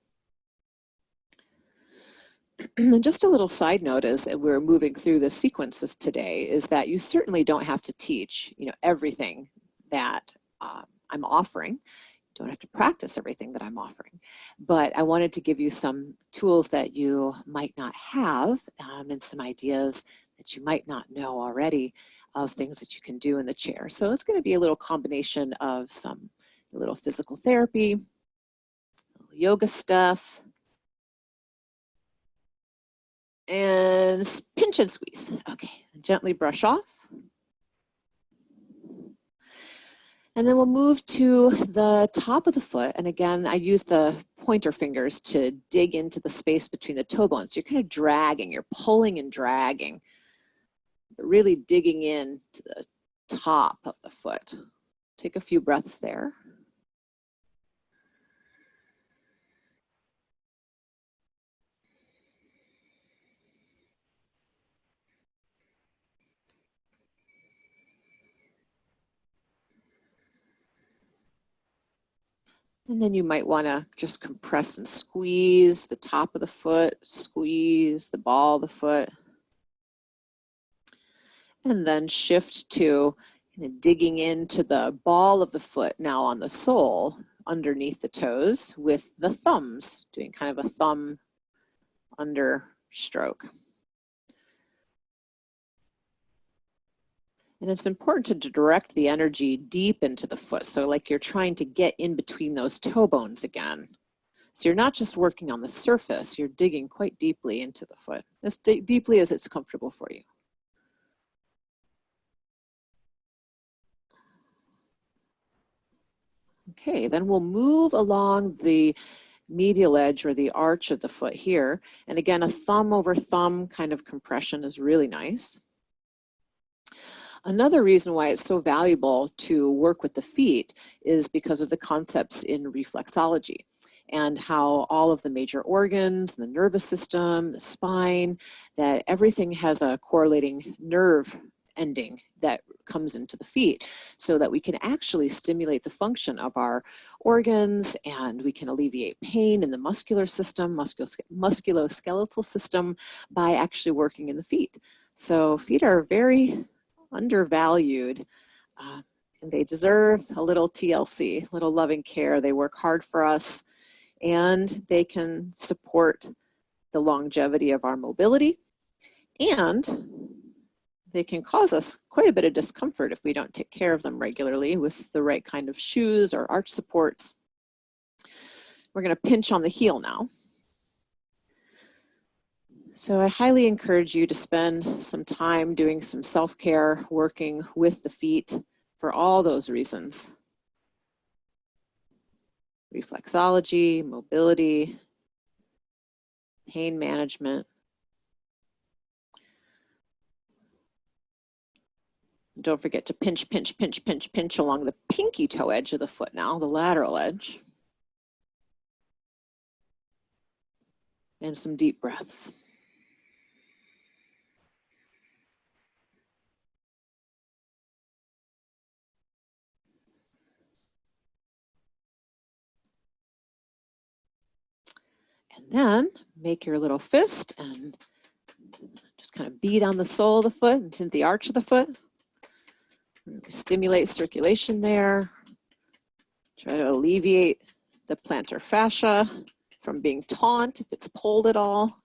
And just a little side note as we're moving through the sequences today is that you certainly don't have to teach, everything that I'm offering. You don't have to practice everything that I'm offering. But I wanted to give you some tools that you might not have and some ideas that you might not know already of things that you can do in the chair. So it's going to be a little combination of a little physical therapy, a little yoga stuff, and pinch and squeeze. Okay, gently brush off. And then we'll move to the top of the foot. And again, I use the pointer fingers to dig into the space between the toe bones. You're kind of dragging, you're pulling and dragging, but really digging in to the top of the foot. Take a few breaths there. And then you might want to just compress and squeeze the top of the foot, squeeze the ball of the foot. And then shift to digging into the ball of the foot now on the sole underneath the toes with the thumbs, doing kind of a thumb under stroke. And it's important to direct the energy deep into the foot. So like you're trying to get in between those toe bones again. So you're not just working on the surface, you're digging quite deeply into the foot, as deeply as it's comfortable for you. Okay, then we'll move along the medial edge or the arch of the foot here. And again, a thumb over thumb kind of compression is really nice. Another reason why it's so valuable to work with the feet is because of the concepts in reflexology and how all of the major organs, the nervous system, the spine, that everything has a correlating nerve ending that comes into the feet so that we can actually stimulate the function of our organs and we can alleviate pain in the muscular system, musculoskeletal system by actually working in the feet. So feet are very undervalued and they deserve a little TLC, little loving care. They work hard for us and they can support the longevity of our mobility, and they can cause us quite a bit of discomfort if we don't take care of them regularly with the right kind of shoes or arch supports. We're going to pinch on the heel now. So I highly encourage you to spend some time doing some self-care, working with the feet for all those reasons. Reflexology, mobility, pain management. Don't forget to pinch, pinch, pinch, pinch, pinch along the pinky toe edge of the foot now, the lateral edge. And some deep breaths. And then make your little fist and just kind of beat on the sole of the foot into the arch of the foot. Stimulate circulation there. Try to alleviate the plantar fascia from being taut if it's pulled at all.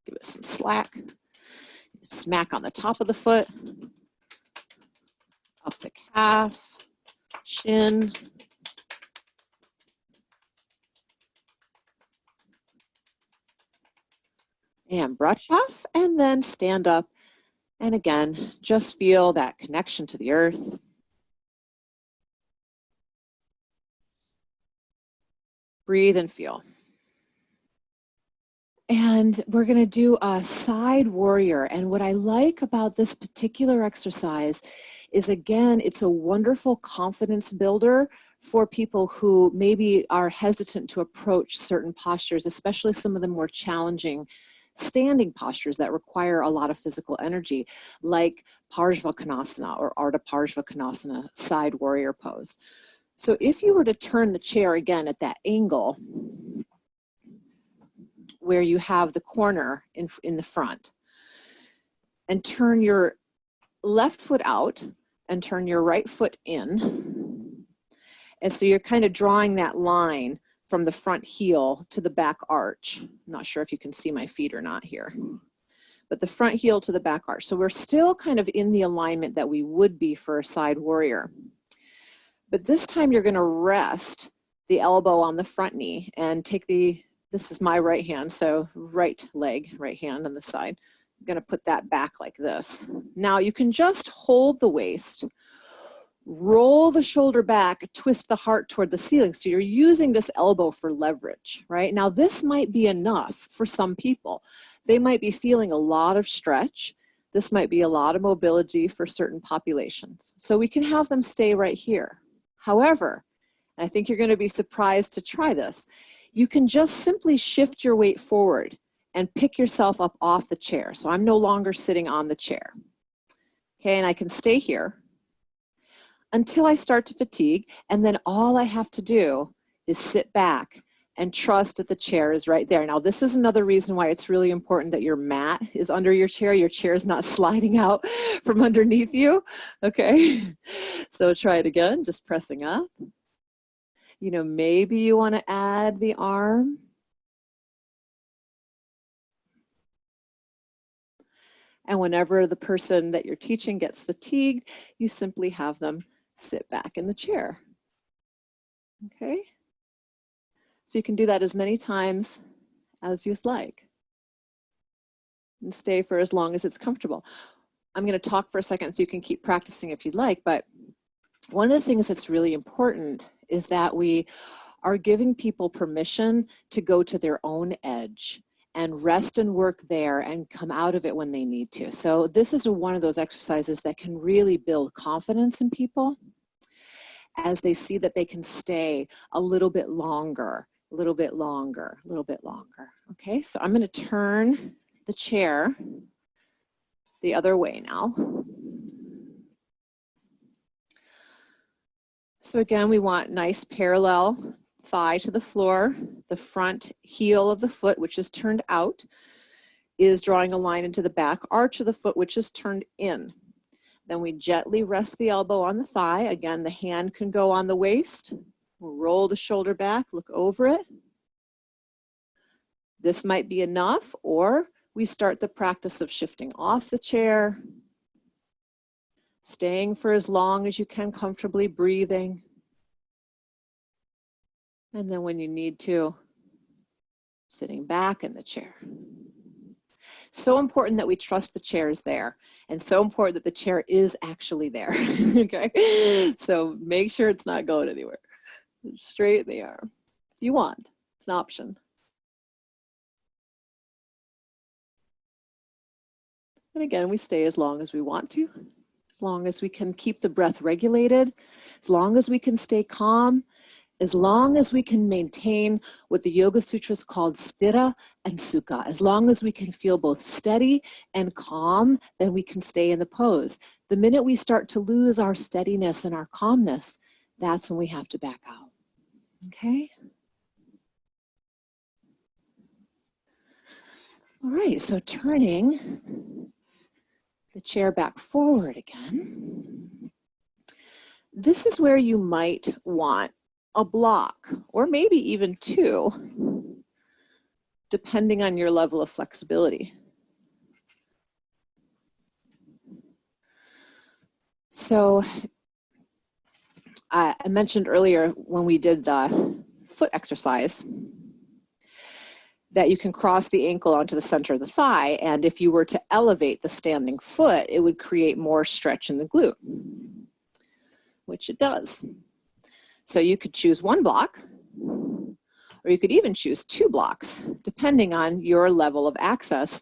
Give it some slack. Smack on the top of the foot. up the calf, shin. And brush off, and then stand up. And again, just feel that connection to the earth. Breathe and feel. And we're going to do a side warrior. And what I like about this particular exercise is, again, it's a wonderful confidence builder for people who maybe are hesitant to approach certain postures, especially some of the more challenging standing postures that require a lot of physical energy, like Parshvakonasana or Ardha Parshvakonasana, side warrior pose. So if you were to turn the chair again at that angle, where you have the corner in the front, and turn your left foot out and turn your right foot in. And so you're kind of drawing that line from the front heel to the back arch. I'm not sure if you can see my feet or not here, but the front heel to the back arch. So we're still kind of in the alignment that we would be for a side warrior. But this time you're going to rest the elbow on the front knee and take this is my right hand, so right leg, right hand on the side. I'm going to put that back like this. Now you can just hold the waist, roll the shoulder back, twist the heart toward the ceiling. So you're using this elbow for leverage, right? Now this might be enough for some people. They might be feeling a lot of stretch. This might be a lot of mobility for certain populations. So we can have them stay right here. However, and I think you're going to be surprised to try this, you can just simply shift your weight forward and pick yourself up off the chair. So I'm no longer sitting on the chair. Okay, and I can stay here until I start to fatigue, and then all I have to do is sit back and trust that the chair is right there. Now, this is another reason why it's really important that your mat is under your chair is not sliding out from underneath you, okay? So try it again, just pressing up. You know, maybe you want to add the arm. And whenever the person that you're teaching gets fatigued, you simply have them sit back in the chair. Okay? So you can do that as many times as you'd like. And stay for as long as it's comfortable. I'm going to talk for a second so you can keep practicing if you'd like, but one of the things that's really important is that we are giving people permission to go to their own edge and rest and work there and come out of it when they need to. So this is one of those exercises that can really build confidence in people as they see that they can stay a little bit longer, a little bit longer, a little bit longer. Okay, so I'm going to turn the chair the other way now. So again, we want nice parallel thigh to the floor. The front heel of the foot, which is turned out, is drawing a line into the back arch of the foot, which is turned in. Then we gently rest the elbow on the thigh. Again, the hand can go on the waist. We'll roll the shoulder back, look over it. This might be enough, or we start the practice of shifting off the chair, staying for as long as you can comfortably, breathing. And then when you need to, sitting back in the chair. So important that we trust the chair is there, and so important that the chair is actually there, okay? So make sure it's not going anywhere. It's straight in the arm. If you want, it's an option. And again, we stay as long as we want to, as long as we can keep the breath regulated, as long as we can stay calm, as long as we can maintain what the Yoga Sutras called sthira and sukha. As long as we can feel both steady and calm, then we can stay in the pose. The minute we start to lose our steadiness and our calmness, that's when we have to back out. Okay? All right, so turning the chair back forward again. This is where you might want a block, or maybe even two, depending on your level of flexibility. So I mentioned earlier when we did the foot exercise that you can cross the ankle onto the center of the thigh, and if you were to elevate the standing foot, it would create more stretch in the glute, which it does. So you could choose one block, or you could even choose two blocks, depending on your level of access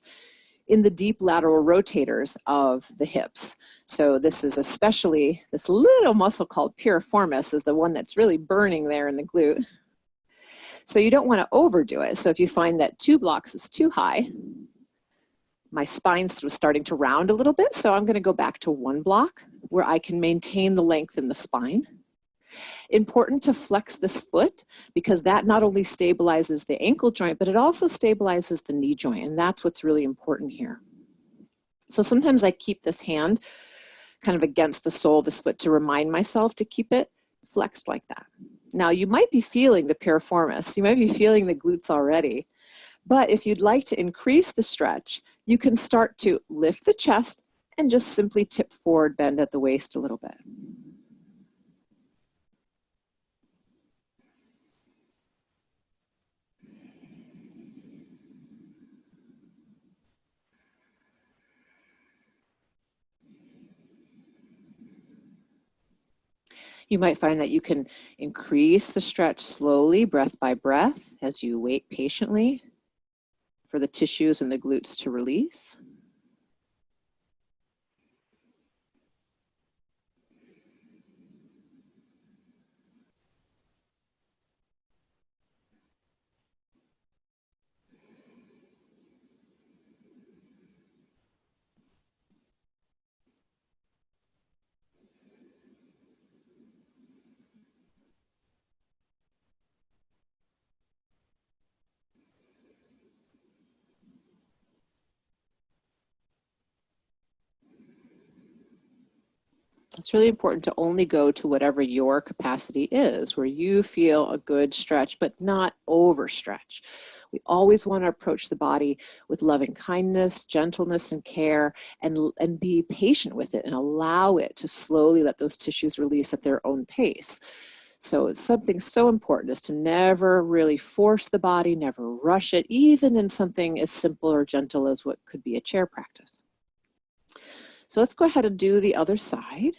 in the deep lateral rotators of the hips. So this is especially, this little muscle called piriformis is the one that's really burning there in the glute. So you don't want to overdo it. So if you find that two blocks is too high, my spine was starting to round a little bit, so I'm going to go back to one block where I can maintain the length in the spine. Important to flex this foot because that not only stabilizes the ankle joint, but it also stabilizes the knee joint, and that's what's really important here. So sometimes I keep this hand kind of against the sole of this foot to remind myself to keep it flexed like that. Now you might be feeling the piriformis, you might be feeling the glutes already, but if you'd like to increase the stretch, you can start to lift the chest and just simply tip forward, bend at the waist a little bit. You might find that you can increase the stretch slowly, breath by breath, as you wait patiently for the tissues and the glutes to release. It's really important to only go to whatever your capacity is, where you feel a good stretch, but not overstretch. We always want to approach the body with loving kindness, gentleness, and care, and be patient with it and allow it to slowly let those tissues release at their own pace. So something so important is to never really force the body, never rush it, even in something as simple or gentle as what could be a chair practice. So let's go ahead and do the other side.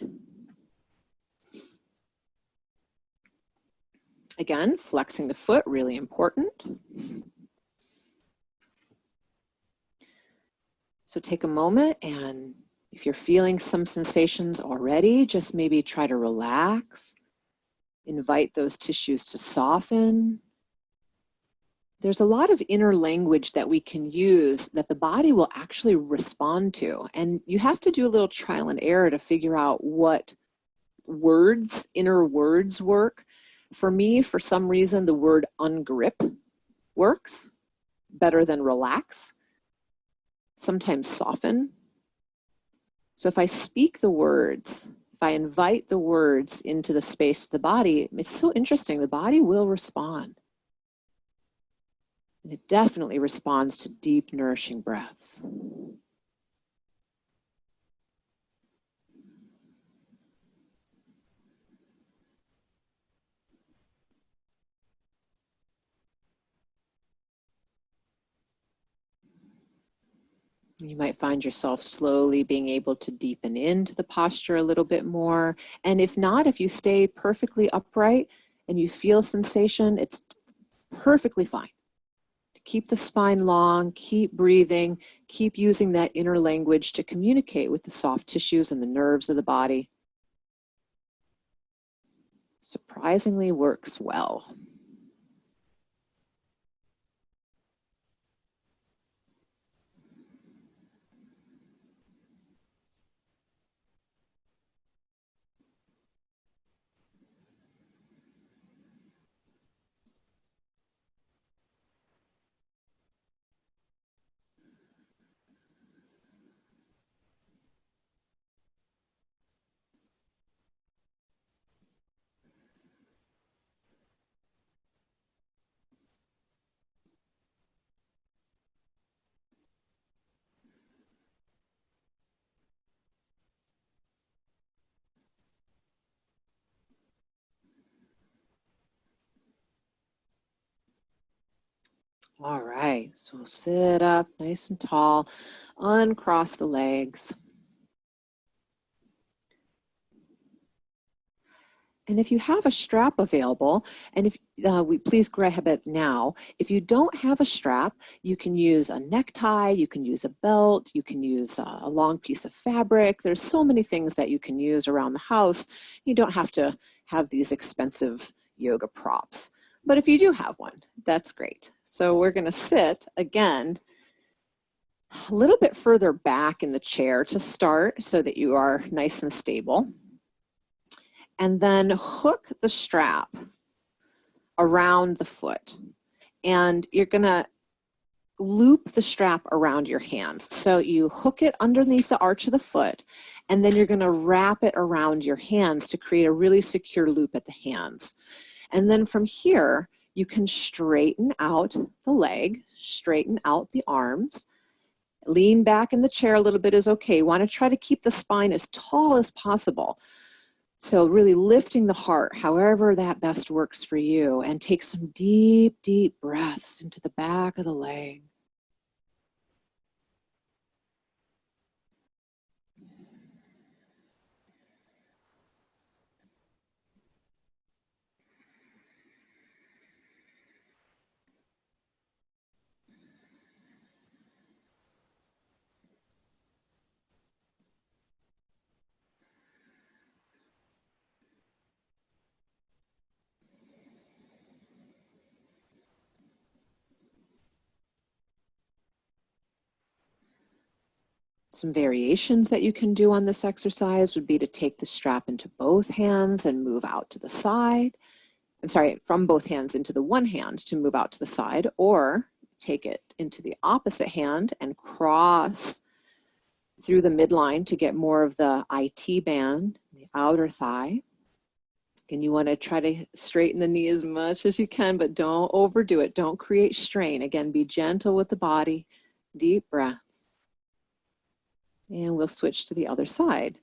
Again, flexing the foot, really important. So take a moment, and if you're feeling some sensations already, just maybe try to relax. Invite those tissues to soften. There's a lot of inner language that we can use that the body will actually respond to. And you have to do a little trial and error to figure out what words, inner words work. For me, for some reason, the word ungrip works better than relax. Sometimes soften. So if I speak the words, if I invite the words into the space of the body, it's so interesting, the body will respond. And it definitely responds to deep, nourishing breaths. You might find yourself slowly being able to deepen into the posture a little bit more. And if not, if you stay perfectly upright and you feel sensation, it's perfectly fine. Keep the spine long, keep breathing, keep using that inner language to communicate with the soft tissues and the nerves of the body. Surprisingly works well. All right, so sit up nice and tall, uncross the legs. And if you have a strap available, and if please grab it now. If you don't have a strap, you can use a necktie, you can use a belt, you can use a long piece of fabric. There's so many things that you can use around the house. You don't have to have these expensive yoga props. But if you do have one, that's great. So we're gonna sit again a little bit further back in the chair to start so that you are nice and stable. And then hook the strap around the foot. And you're gonna loop the strap around your hands. So you hook it underneath the arch of the foot, and then you're gonna wrap it around your hands to create a really secure loop at the hands. And then from here, you can straighten out the leg, straighten out the arms, lean back in the chair a little bit is okay. You wanna try to keep the spine as tall as possible. So really lifting the heart, however that best works for you, and take some deep, deep breaths into the back of the leg. Some variations that you can do on this exercise would be to take the strap into both hands and move out to the side. I'm sorry, from both hands into the one hand to move out to the side, or take it into the opposite hand and cross through the midline to get more of the IT band, the outer thigh. And you want to try to straighten the knee as much as you can, but don't overdo it. Don't create strain. Again, be gentle with the body. Deep breath. And we'll switch to the other side.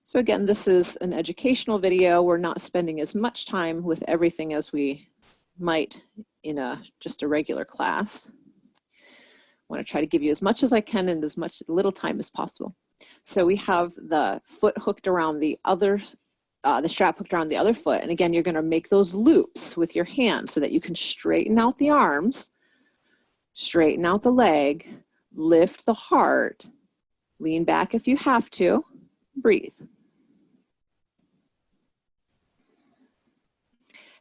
So again, this is an educational video. We're not spending as much time with everything as we might in just a regular class. I want to try to give you as much as I can in as much little time as possible. So we have the foot hooked around the strap hooked around the other foot. And again, you're going to make those loops with your hands so that you can straighten out the arms, straighten out the leg, lift the heart, lean back if you have to, breathe.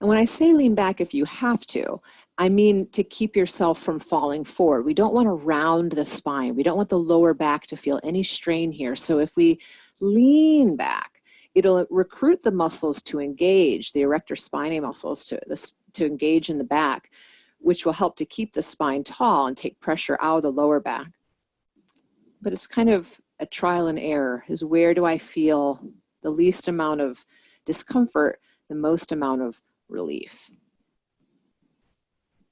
And when I say lean back if you have to, I mean to keep yourself from falling forward. We don't want to round the spine. We don't want the lower back to feel any strain here. So if we lean back, it'll recruit the muscles to engage, the erector spinae muscles to engage in the back, which will help to keep the spine tall and take pressure out of the lower back. But it's kind of a trial and error, is where do I feel the least amount of discomfort, the most amount of relief.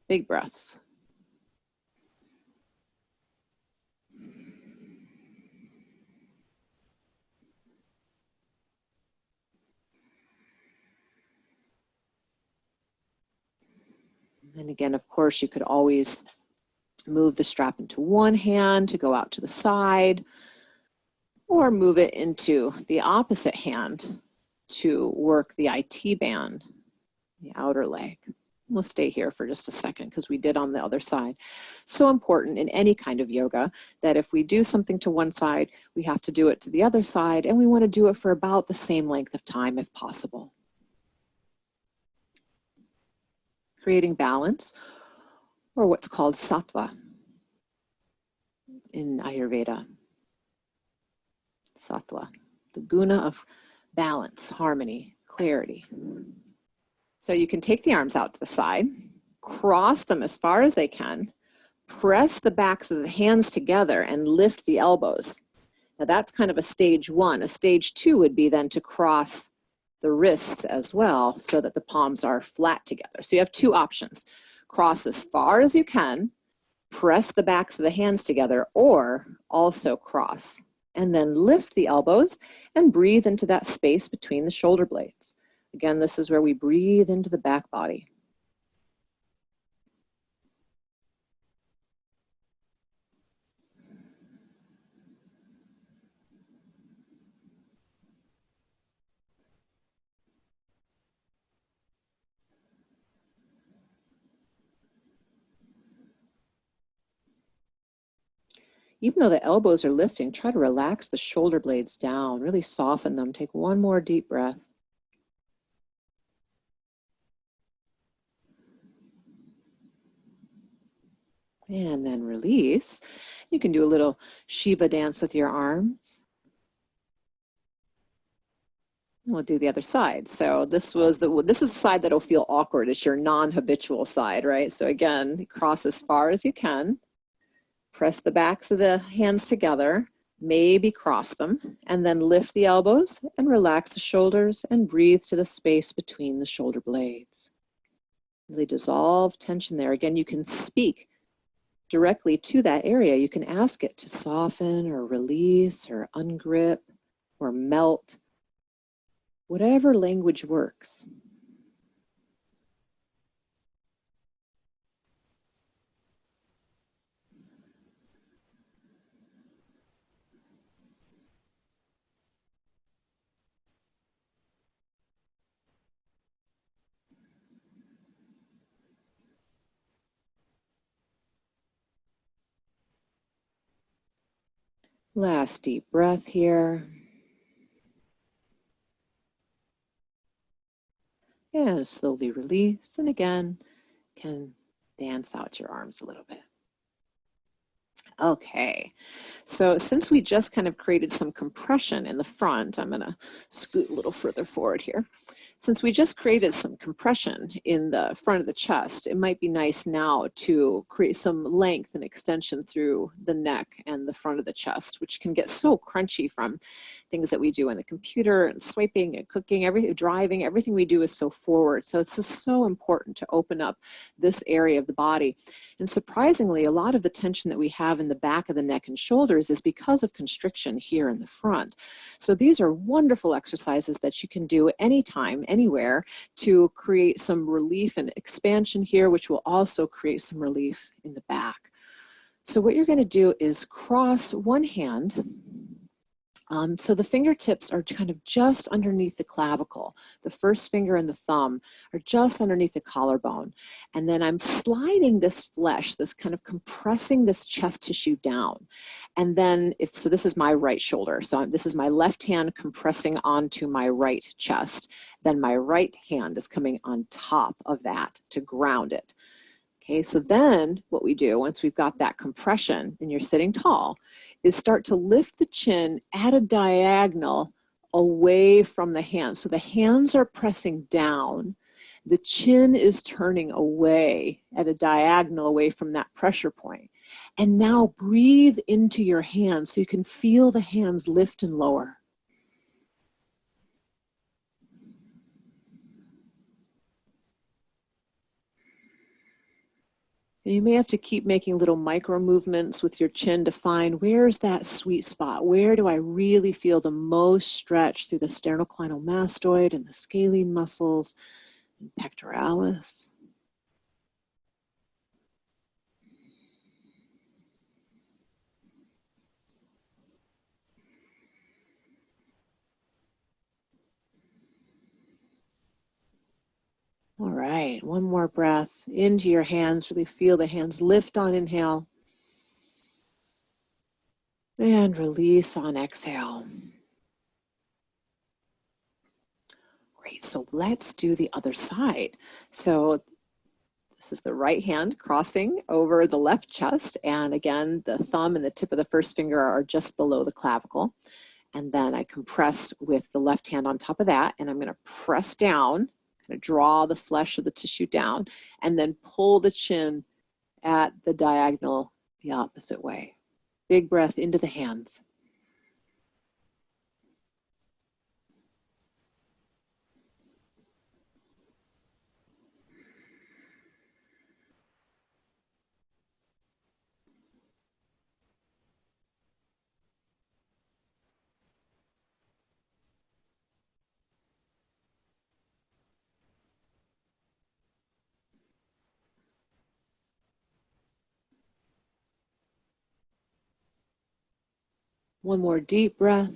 Big breaths. And again, of course, you could always move the strap into one hand to go out to the side, or move it into the opposite hand to work the IT band, the outer leg. We'll stay here for just a second because we did on the other side. So important in any kind of yoga that if we do something to one side, we have to do it to the other side, and we want to do it for about the same length of time if possible. Creating balance, or what's called sattva in Ayurveda. Sattva, the guna of balance, harmony, clarity. So you can take the arms out to the side, cross them as far as they can, press the backs of the hands together and lift the elbows. Now that's kind of a stage one. A stage two would be then to cross the wrists as well so that the palms are flat together. So you have two options. Cross as far as you can, press the backs of the hands together, or also cross. And then lift the elbows and breathe into that space between the shoulder blades. Again, this is where we breathe into the back body. Even though the elbows are lifting, try to relax the shoulder blades down, really soften them. Take one more deep breath. And then release. You can do a little Shiva dance with your arms. We'll do the other side. So this is the side that'll feel awkward. It's your non-habitual side, right? So again, cross as far as you can. Press the backs of the hands together, maybe cross them, and then lift the elbows and relax the shoulders and breathe to the space between the shoulder blades. Really dissolve tension there. Again, you can speak directly to that area. You can ask it to soften or release or ungrip or melt. Whatever language works. Last deep breath here. And slowly release. And again, can dance out your arms a little bit. Okay, so since we just kind of created some compression in the front, I'm going to scoot a little further forward here. Since we just created some compression in the front of the chest, it might be nice now to create some length and extension through the neck and the front of the chest, which can get so crunchy from things that we do on the computer and swiping and cooking, driving, everything we do is so forward. So it's just so important to open up this area of the body. And surprisingly, a lot of the tension that we have in the back of the neck and shoulders is because of constriction here in the front. So these are wonderful exercises that you can do anytime, anywhere, to create some relief and expansion here, which will also create some relief in the back. So what you're going to do is cross one hand. So the fingertips are kind of just underneath the clavicle. The first finger and the thumb are just underneath the collarbone. And then I'm sliding this flesh, this kind of compressing this chest tissue down. And then, so this is my right shoulder. So this is my left hand compressing onto my right chest. Then my right hand is coming on top of that to ground it. Okay, so then what we do once we've got that compression and you're sitting tall is start to lift the chin at a diagonal away from the hands. So the hands are pressing down. The chin is turning away at a diagonal away from that pressure point. And now breathe into your hands so you can feel the hands lift and lower. And you may have to keep making little micro movements with your chin to find where's that sweet spot? Where do I really feel the most stretch through the sternocleidomastoid and the scalene muscles and pectoralis? All right, one more breath into your hands. Really feel the hands lift on inhale. And release on exhale. Great, so let's do the other side. So this is the right hand crossing over the left chest. And again, the thumb and the tip of the first finger are just below the clavicle. And then I compress with the left hand on top of that. And I'm going to press down, kind of draw the flesh of the tissue down, and then pull the chin at the diagonal the opposite way. Big breath into the hands. One more deep breath.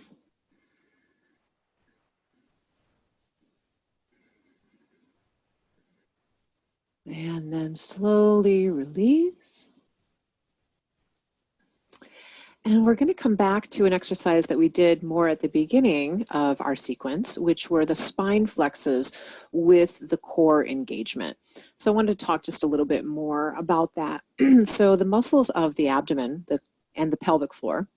And then slowly release. And we're going to come back to an exercise that we did more at the beginning of our sequence, which were the spine flexes with the core engagement. So I wanted to talk just a little bit more about that. So the muscles of the abdomen and the pelvic floor,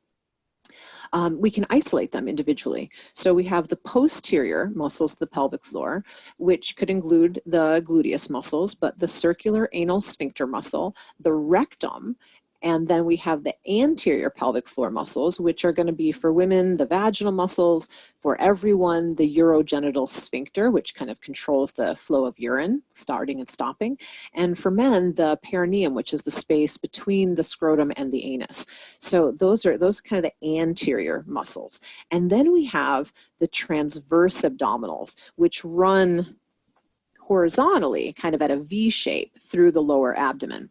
we can isolate them individually. So we have the posterior muscles of the pelvic floor, which could include the gluteus muscles, but the circular anal sphincter muscle, the rectum, and then we have the anterior pelvic floor muscles, which are going to be for women, the vaginal muscles, for everyone, the urogenital sphincter, which kind of controls the flow of urine, starting and stopping. And for men, the perineum, which is the space between the scrotum and the anus. So those are kind of the anterior muscles. And then we have the transverse abdominals, which run horizontally, kind of at a V shape through the lower abdomen.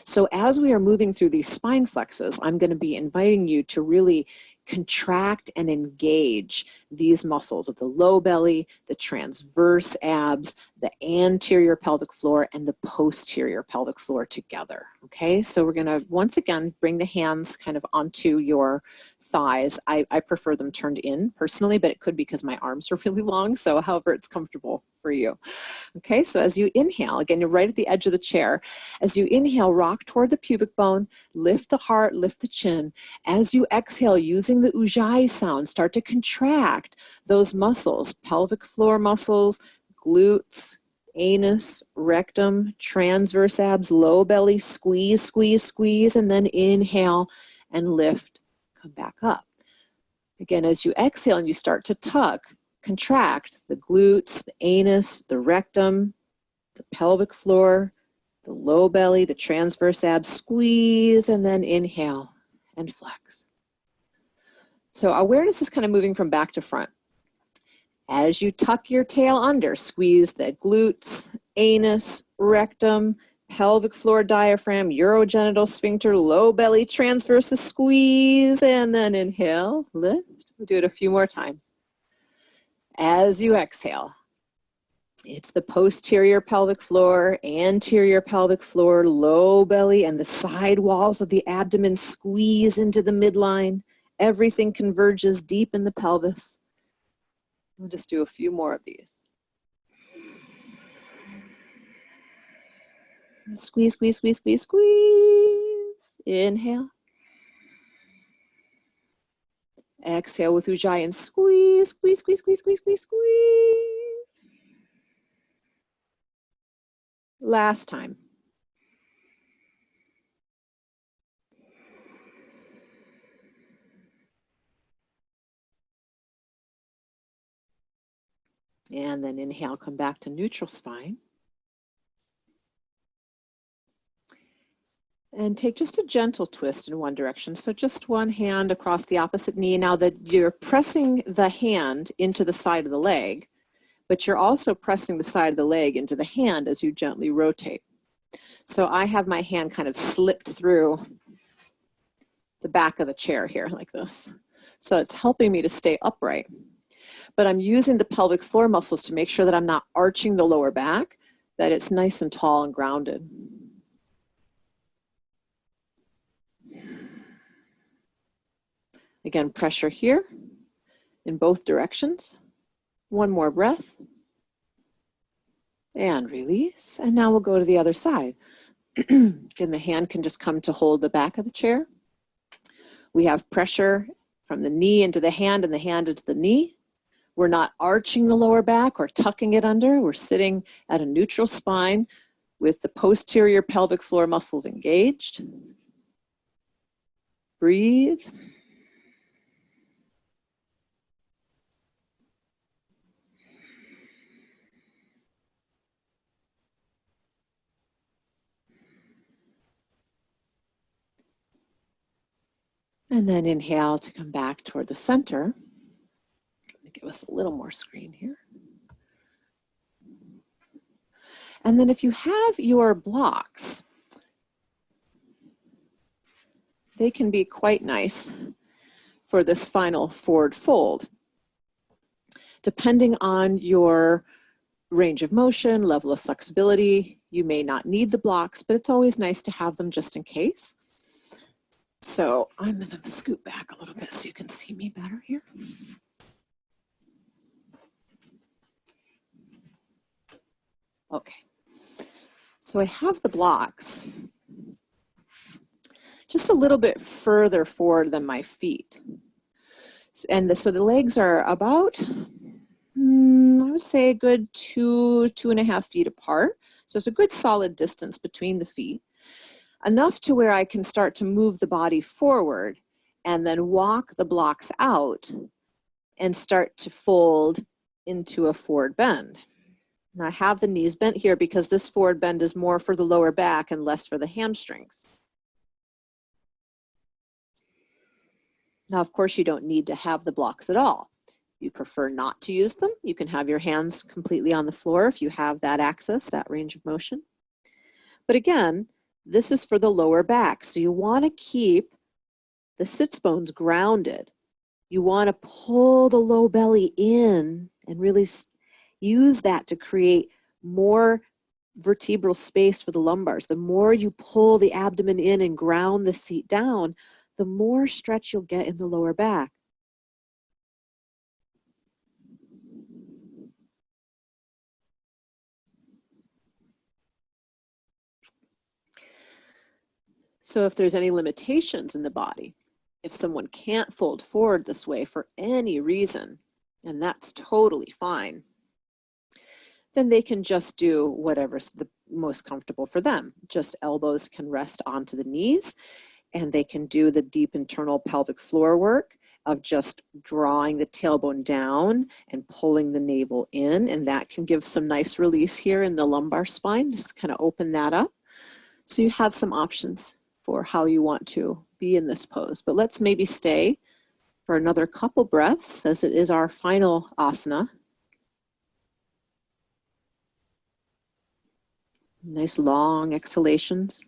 So as we are moving through these spine flexes, I'm going to be inviting you to really contract and engage these muscles of the low belly, the transverse abs, the anterior pelvic floor, and the posterior pelvic floor together. Okay, so we're going to once again bring the hands kind of onto your thighs. I prefer them turned in personally, but it could be because my arms are really long, so however it's comfortable for you. Okay, so as you inhale, again, you're right at the edge of the chair. As you inhale, rock toward the pubic bone, lift the heart, lift the chin. As you exhale, using the ujjayi sound, start to contract those muscles, pelvic floor muscles, glutes, anus, rectum, transverse abs, low belly, squeeze, squeeze, squeeze, and then inhale and lift, come back up. Again, as you exhale and you start to tuck, contract the glutes, the anus, the rectum, the pelvic floor, the low belly, the transverse abs, squeeze, and then inhale and flex. So awareness is kind of moving from back to front. As you tuck your tail under, squeeze the glutes, anus, rectum, pelvic floor diaphragm, urogenital sphincter, low belly, transverse squeeze, and then inhale, lift. We'll do it a few more times. As you exhale, it's the posterior pelvic floor, anterior pelvic floor, low belly, and the side walls of the abdomen squeeze into the midline. Everything converges deep in the pelvis. We'll just do a few more of these. Squeeze, squeeze, squeeze, squeeze, squeeze. Inhale. Exhale with ujjayi and squeeze, squeeze, squeeze, squeeze, squeeze, squeeze, squeeze. Last time. And then inhale, come back to neutral spine. And take just a gentle twist in one direction. So just one hand across the opposite knee. Now that you're pressing the hand into the side of the leg, but you're also pressing the side of the leg into the hand as you gently rotate. So I have my hand kind of slipped through the back of the chair here like this. So it's helping me to stay upright. But I'm using the pelvic floor muscles to make sure that I'm not arching the lower back, that it's nice and tall and grounded. Again, pressure here in both directions. One more breath. And release. And now we'll go to the other side. Again, the hand can just come to hold the back of the chair. We have pressure from the knee into the hand and the hand into the knee. We're not arching the lower back or tucking it under. We're sitting at a neutral spine with the posterior pelvic floor muscles engaged. Breathe. And then inhale to come back toward the center. Let me give us a little more screen here. And then if you have your blocks, they can be quite nice for this final forward fold. Depending on your range of motion, level of flexibility, you may not need the blocks, but it's always nice to have them just in case. So I'm going to scoot back a little bit so you can see me better here. Okay, so I have the blocks just a little bit further forward than my feet. And so the legs are about, I would say a good 2.5 feet apart. So it's a good solid distance between the feet, enough to where I can start to move the body forward and then walk the blocks out and start to fold into a forward bend. And I have the knees bent here because this forward bend is more for the lower back and less for the hamstrings. Now, of course, you don't need to have the blocks at all. You prefer not to use them. You can have your hands completely on the floor if you have that access, that range of motion. But again, this is for the lower back. So you want to keep the sits bones grounded. You want to pull the low belly in and really use that to create more vertebral space for the lumbars. The more you pull the abdomen in and ground the seat down, the more stretch you'll get in the lower back. So if there's any limitations in the body, if someone can't fold forward this way for any reason, and that's totally fine, then they can just do whatever's the most comfortable for them. Just elbows can rest onto the knees, and they can do the deep internal pelvic floor work of just drawing the tailbone down and pulling the navel in, and that can give some nice release here in the lumbar spine. Just kind of open that up. So you have some options for how you want to be in this pose. But let's maybe stay for another couple breaths as it is our final asana. Nice long exhalations.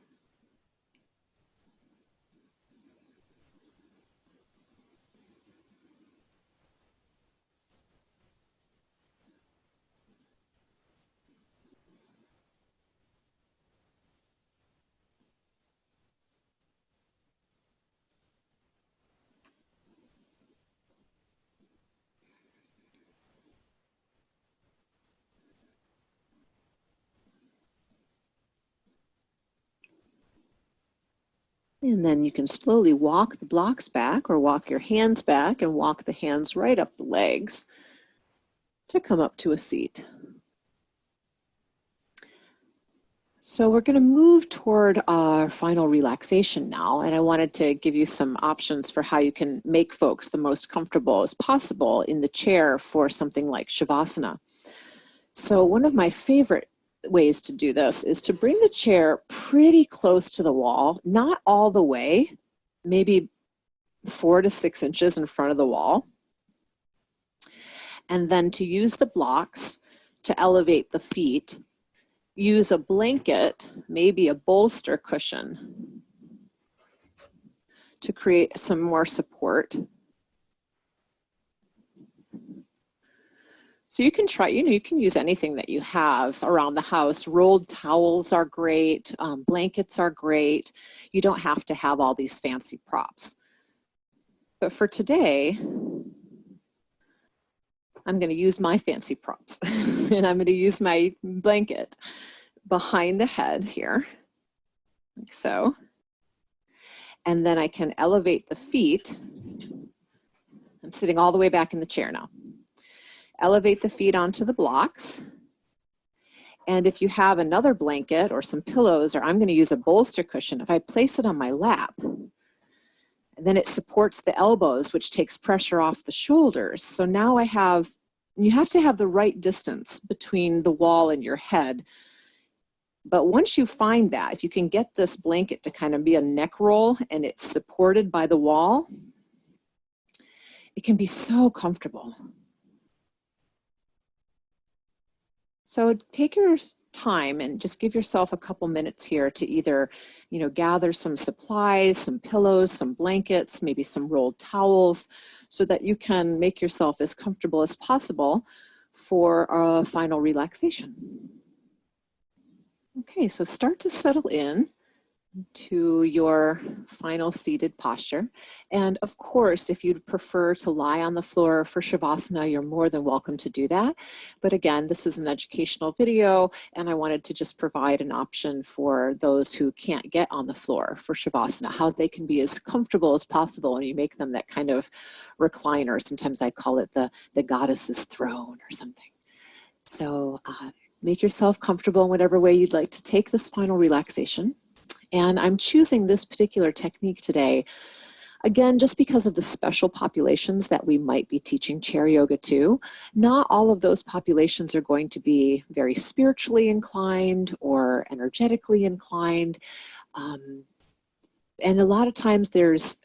And then you can slowly walk the blocks back or walk your hands back and walk the hands right up the legs to come up to a seat. So we're going to move toward our final relaxation now, and I wanted to give you some options for how you can make folks the most comfortable as possible in the chair for something like Shavasana. So one of my favorite ways to do this is to bring the chair pretty close to the wall, not all the way, maybe 4 to 6 inches in front of the wall, and then to use the blocks to elevate the feet. Use a blanket, maybe a bolster cushion, to create some more support. So you can try, you can use anything that you have around the house. Rolled towels are great, blankets are great. You don't have to have all these fancy props. But for today, I'm going to use my fancy props and I'm going to use my blanket behind the head here, like so. And then I can elevate the feet. I'm sitting all the way back in the chair now. Elevate the feet onto the blocks. And if you have another blanket or some pillows, or I'm going to use a bolster cushion, if I place it on my lap, and then it supports the elbows, which takes pressure off the shoulders. So now you have to have the right distance between the wall and your head. But once you find that, if you can get this blanket to kind of be a neck roll and it's supported by the wall, it can be so comfortable. So take your time and just give yourself a couple minutes here to either, gather some supplies, some pillows, some blankets, maybe some rolled towels, so that you can make yourself as comfortable as possible for a final relaxation. Okay, so start to settle in. to your final seated posture. And of course, if you'd prefer to lie on the floor for Shavasana, you're more than welcome to do that. But again, this is an educational video, and I wanted to just provide an option for those who can't get on the floor for Shavasana, how they can be as comfortable as possible, and you make them that kind of recliner. Sometimes I call it the goddess's throne or something. So make yourself comfortable in whatever way you'd like to take this final relaxation. And I'm choosing this particular technique today, again, just because of the special populations that we might be teaching chair yoga to. Not all of those populations are going to be very spiritually inclined or energetically inclined. And a lot of times there's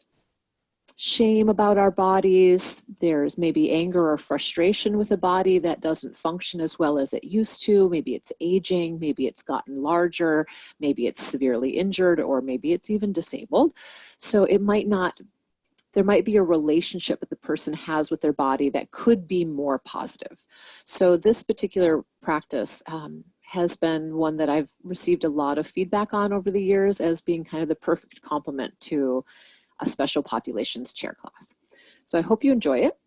shame about our bodies. There's maybe anger or frustration with a body that doesn't function as well as it used to. Maybe it's aging, maybe it's gotten larger, maybe it's severely injured, or maybe it's even disabled. So it might not, there might be a relationship that the person has with their body that could be more positive. So this particular practice has been one that I've received a lot of feedback on over the years as being kind of the perfect complement to a special populations chair class. So I hope you enjoy it.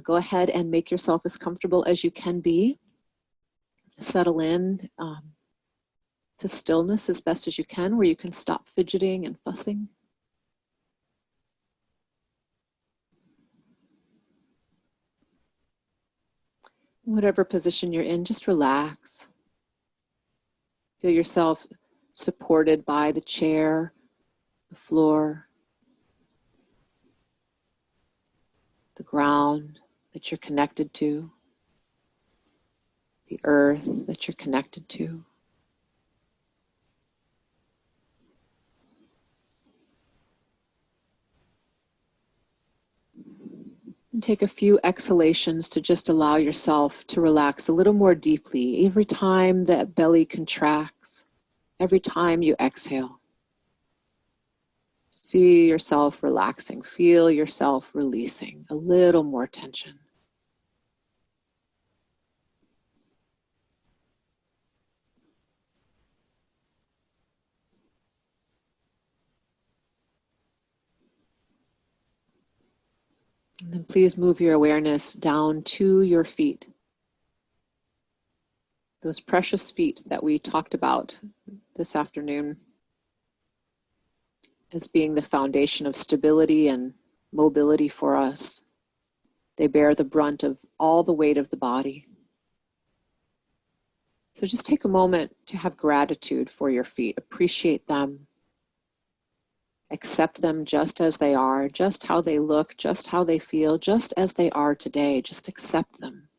Go ahead and make yourself as comfortable as you can be. Settle in to stillness as best as you can, where you can stop fidgeting and fussing. Whatever position you're in, just relax. Feel yourself supported by the chair, the floor, the ground that you're connected to, the earth that you're connected to. And take a few exhalations to just allow yourself to relax a little more deeply. Every time that belly contracts, every time you exhale, see yourself relaxing, feel yourself releasing a little more tension. And then please move your awareness down to your feet. Those precious feet that we talked about this afternoon as being the foundation of stability and mobility for us. They bear the brunt of all the weight of the body. So just take a moment to have gratitude for your feet. Appreciate them. Accept them just as they are, just how they look, just how they feel, just as they are today. Just accept them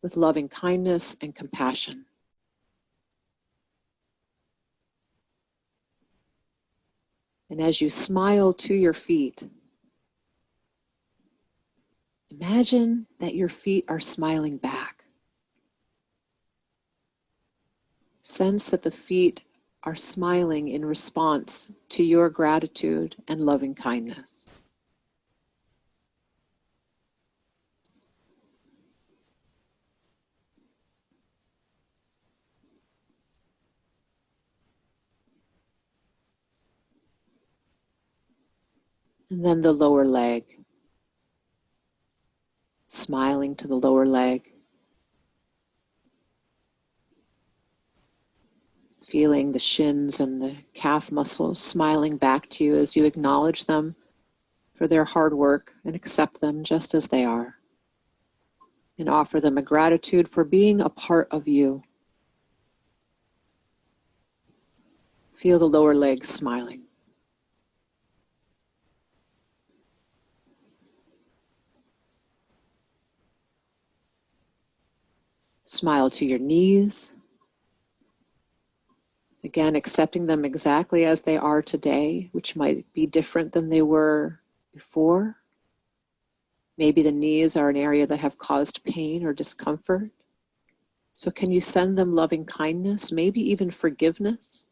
with loving kindness and compassion. And as you smile to your feet, imagine that your feet are smiling back. Sense that the feet are smiling in response to your gratitude and loving kindness. And then the lower leg, smiling to the lower leg. Feeling the shins and the calf muscles smiling back to you as you acknowledge them for their hard work and accept them just as they are. And offer them a gratitude for being a part of you. Feel the lower legs smiling. Smile to your knees. Again, accepting them exactly as they are today, which might be different than they were before. Maybe the knees are an area that have caused pain or discomfort. So can you send them loving kindness, maybe even forgiveness?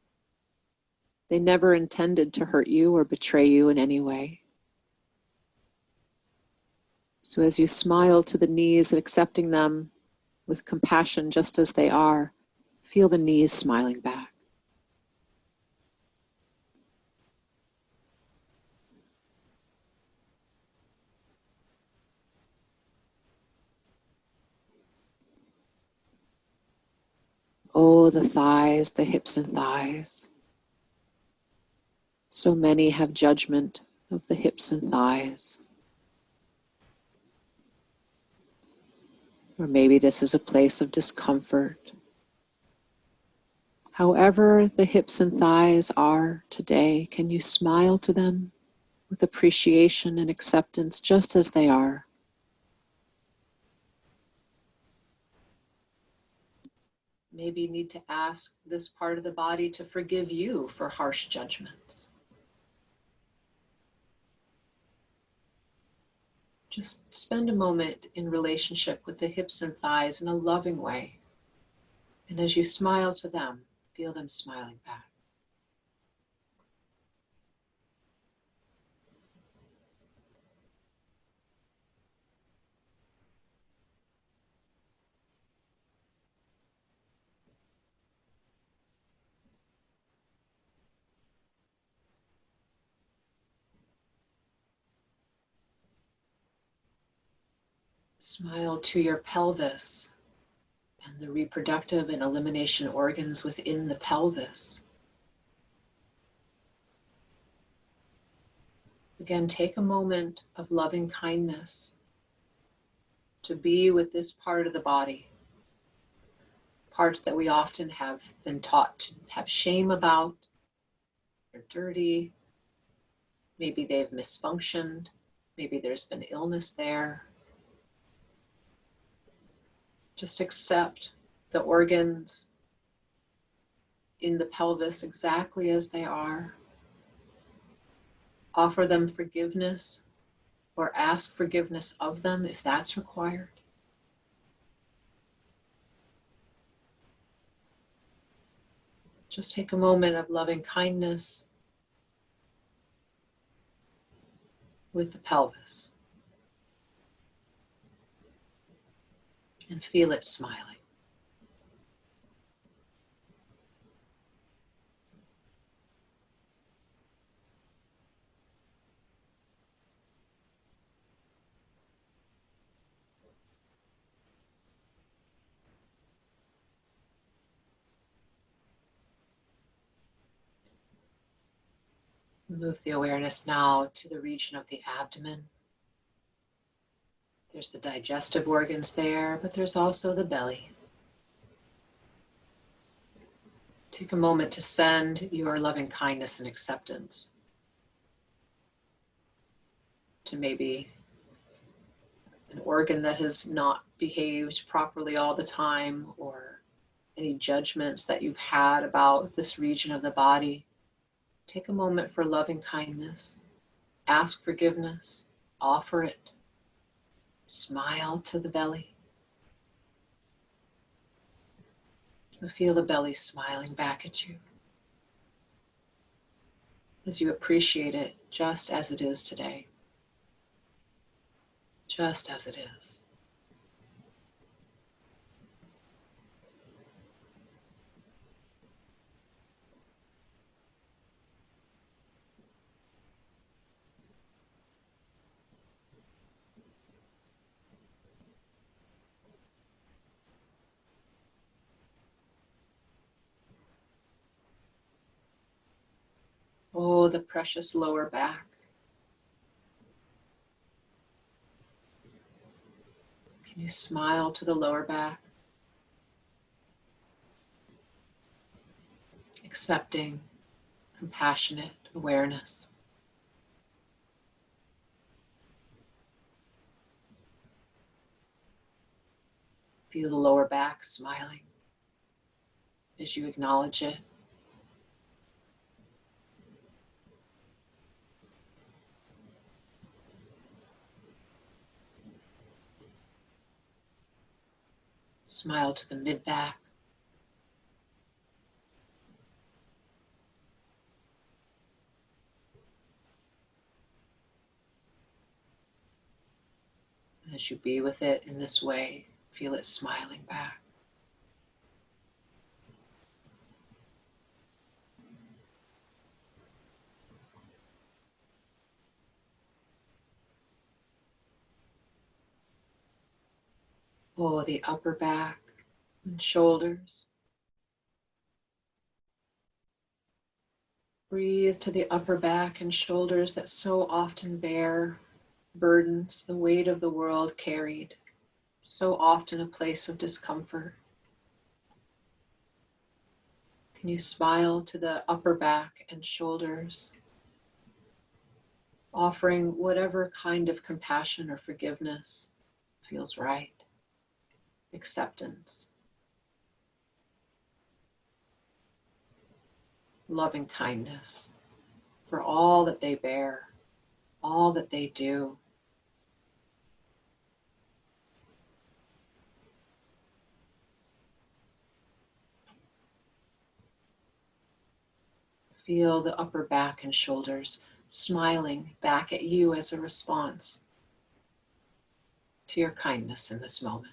They never intended to hurt you or betray you in any way. So as you smile to the knees and accepting them with compassion just as they are, feel the knees smiling back. Oh, the thighs, the hips and thighs. So many have judgment of the hips and thighs. Or maybe this is a place of discomfort. However the hips and thighs are today, can you smile to them with appreciation and acceptance just as they are? Maybe you need to ask this part of the body to forgive you for harsh judgments. Just spend a moment in relationship with the hips and thighs in a loving way. And as you smile to them, feel them smiling back. Smile to your pelvis and the reproductive and elimination organs within the pelvis. Again, take a moment of loving kindness to be with this part of the body. Parts that we often have been taught to have shame about. They're dirty. Maybe they've misfunctioned. Maybe there's been illness there. Just accept the organs in the pelvis exactly as they are. Offer them forgiveness or ask forgiveness of them if that's required. Just take a moment of loving kindness with the pelvis and feel it smiling. Move the awareness now to the region of the abdomen. There's the digestive organs there, but there's also the belly. Take a moment to send your loving kindness and acceptance to maybe an organ that has not behaved properly all the time, or any judgments that you've had about this region of the body. Take a moment for loving kindness. Ask forgiveness. Offer it. Smile to the belly. Feel the belly smiling back at you as you appreciate it just as it is today. Just as it is. Oh, the precious lower back. Can you smile to the lower back? Accepting, compassionate awareness. Feel the lower back smiling as you acknowledge it. Smile to the mid-back. And as you be with it in this way, feel it smiling back. Oh, the upper back and shoulders. Breathe to the upper back and shoulders that so often bear burdens, the weight of the world carried, so often a place of discomfort. Can you smile to the upper back and shoulders, offering whatever kind of compassion or forgiveness feels right, acceptance, loving kindness for all that they bear, all that they do. Feel the upper back and shoulders smiling back at you as a response to your kindness in this moment.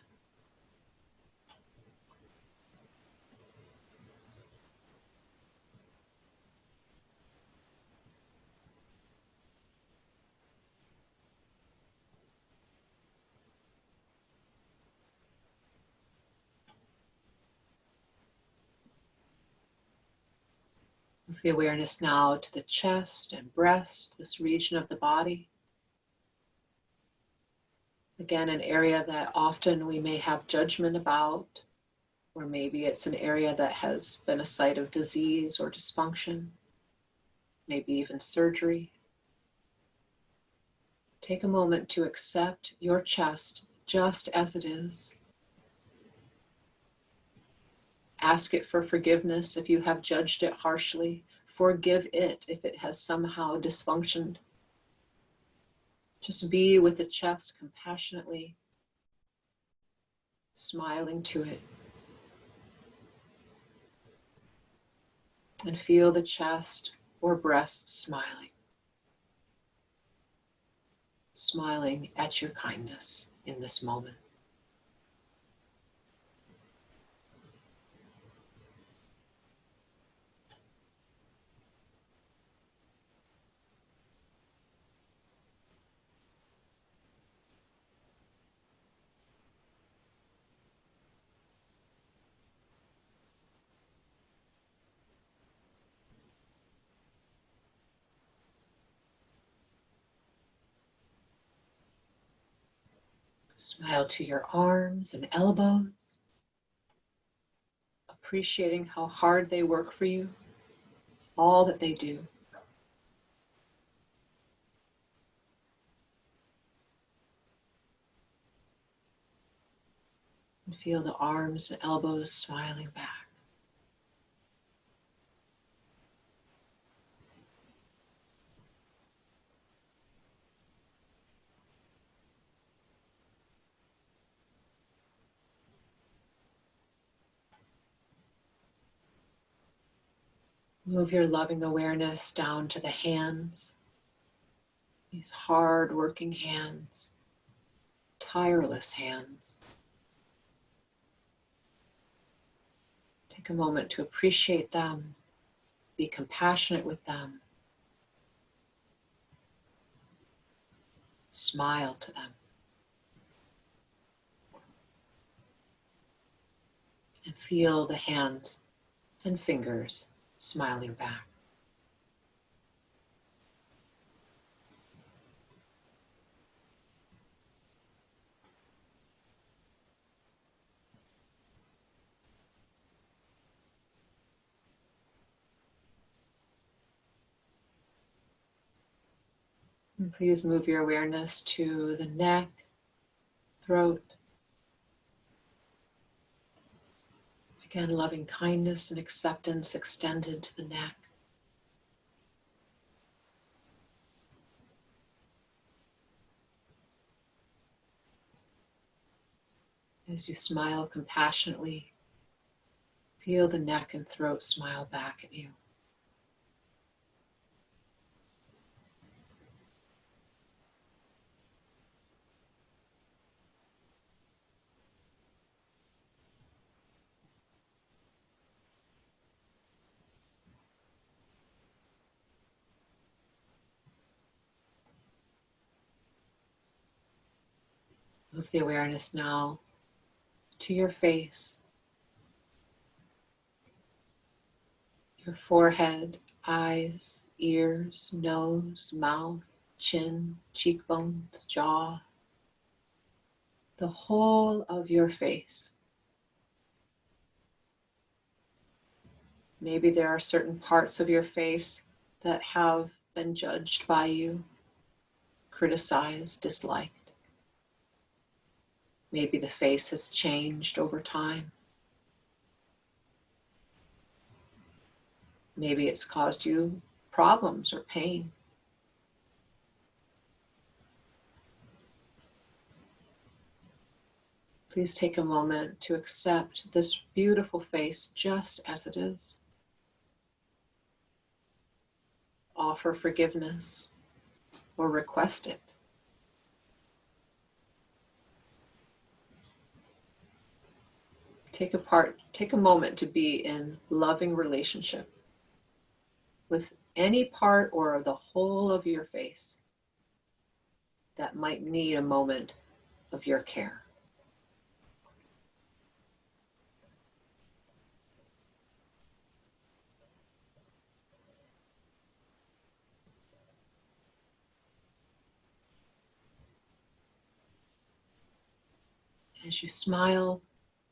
Move the awareness now to the chest and breast, this region of the body. Again, an area that often we may have judgment about, or maybe it's an area that has been a site of disease or dysfunction, maybe even surgery. Take a moment to accept your chest just as it is. Ask it for forgiveness if you have judged it harshly. Forgive it if it has somehow dysfunctioned. Just be with the chest compassionately, smiling to it. And feel the chest or breast smiling. Smiling at your kindness in this moment. Smile to your arms and elbows, appreciating how hard they work for you, all that they do. And feel the arms and elbows smiling back. Move your loving awareness down to the hands, these hard-working hands, tireless hands. Take a moment to appreciate them, be compassionate with them, smile to them, and feel the hands and fingers smiling back. And please move your awareness to the neck, throat. Again, loving kindness and acceptance extended to the neck. As you smile compassionately, feel the neck and throat smile back at you. Move the awareness now to your face, your forehead, eyes, ears, nose, mouth, chin, cheekbones, jaw, the whole of your face. Maybe there are certain parts of your face that have been judged by you, criticized, disliked. Maybe the face has changed over time. Maybe it's caused you problems or pain. Please take a moment to accept this beautiful face just as it is. Offer forgiveness or request it. Take a moment to be in loving relationship with any part or the whole of your face that might need a moment of your care. As you smile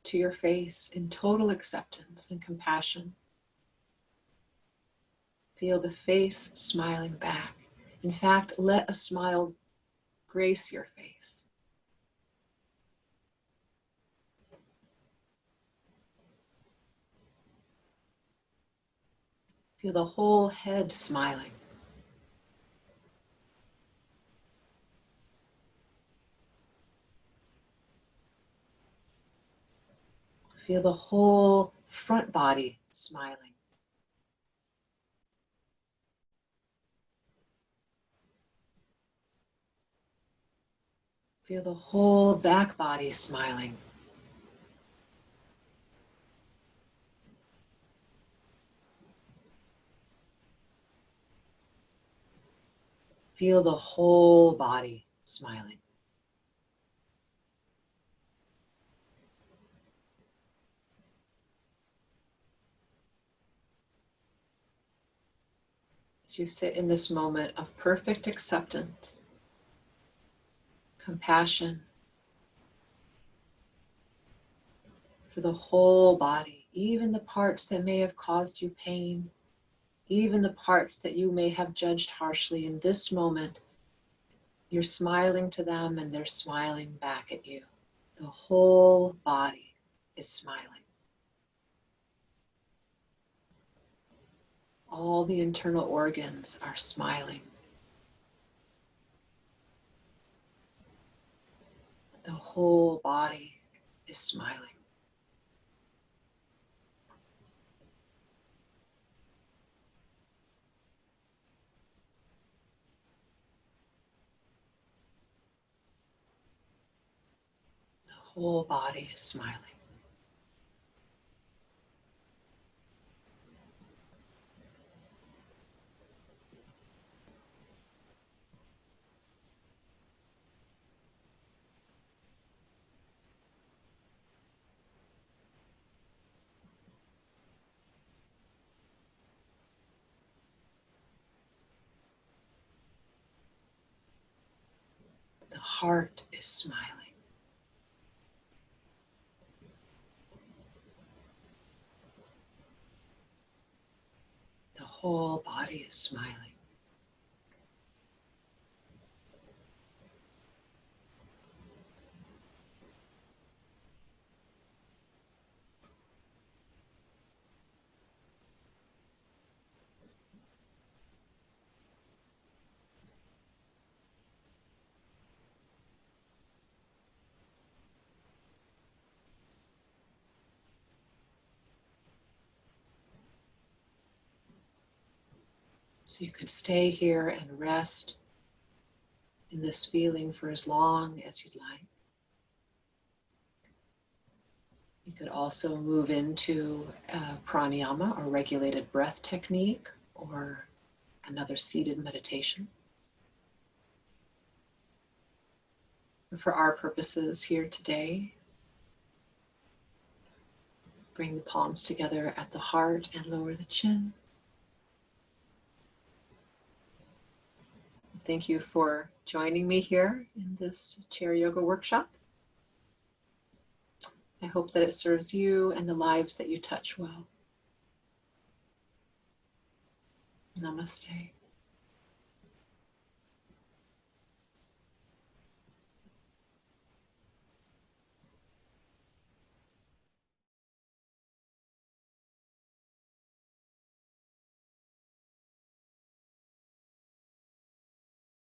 to your face in total acceptance and compassion, feel the face smiling back. In fact, let a smile grace your face. Feel the whole head smiling. Feel the whole front body smiling. Feel the whole back body smiling. Feel the whole body smiling. As you sit in this moment of perfect acceptance, compassion for the whole body, even the parts that may have caused you pain, even the parts that you may have judged harshly, in this moment, you're smiling to them and they're smiling back at you. The whole body is smiling. All the internal organs are smiling. The whole body is smiling. The whole body is smiling. The heart is smiling. The whole body is smiling. So you could stay here and rest in this feeling for as long as you'd like. You could also move into pranayama, or regulated breath technique, or another seated meditation. For our purposes here today, bring the palms together at the heart and lower the chin. Thank you for joining me here in this chair yoga workshop. I hope that it serves you and the lives that you touch well. Namaste.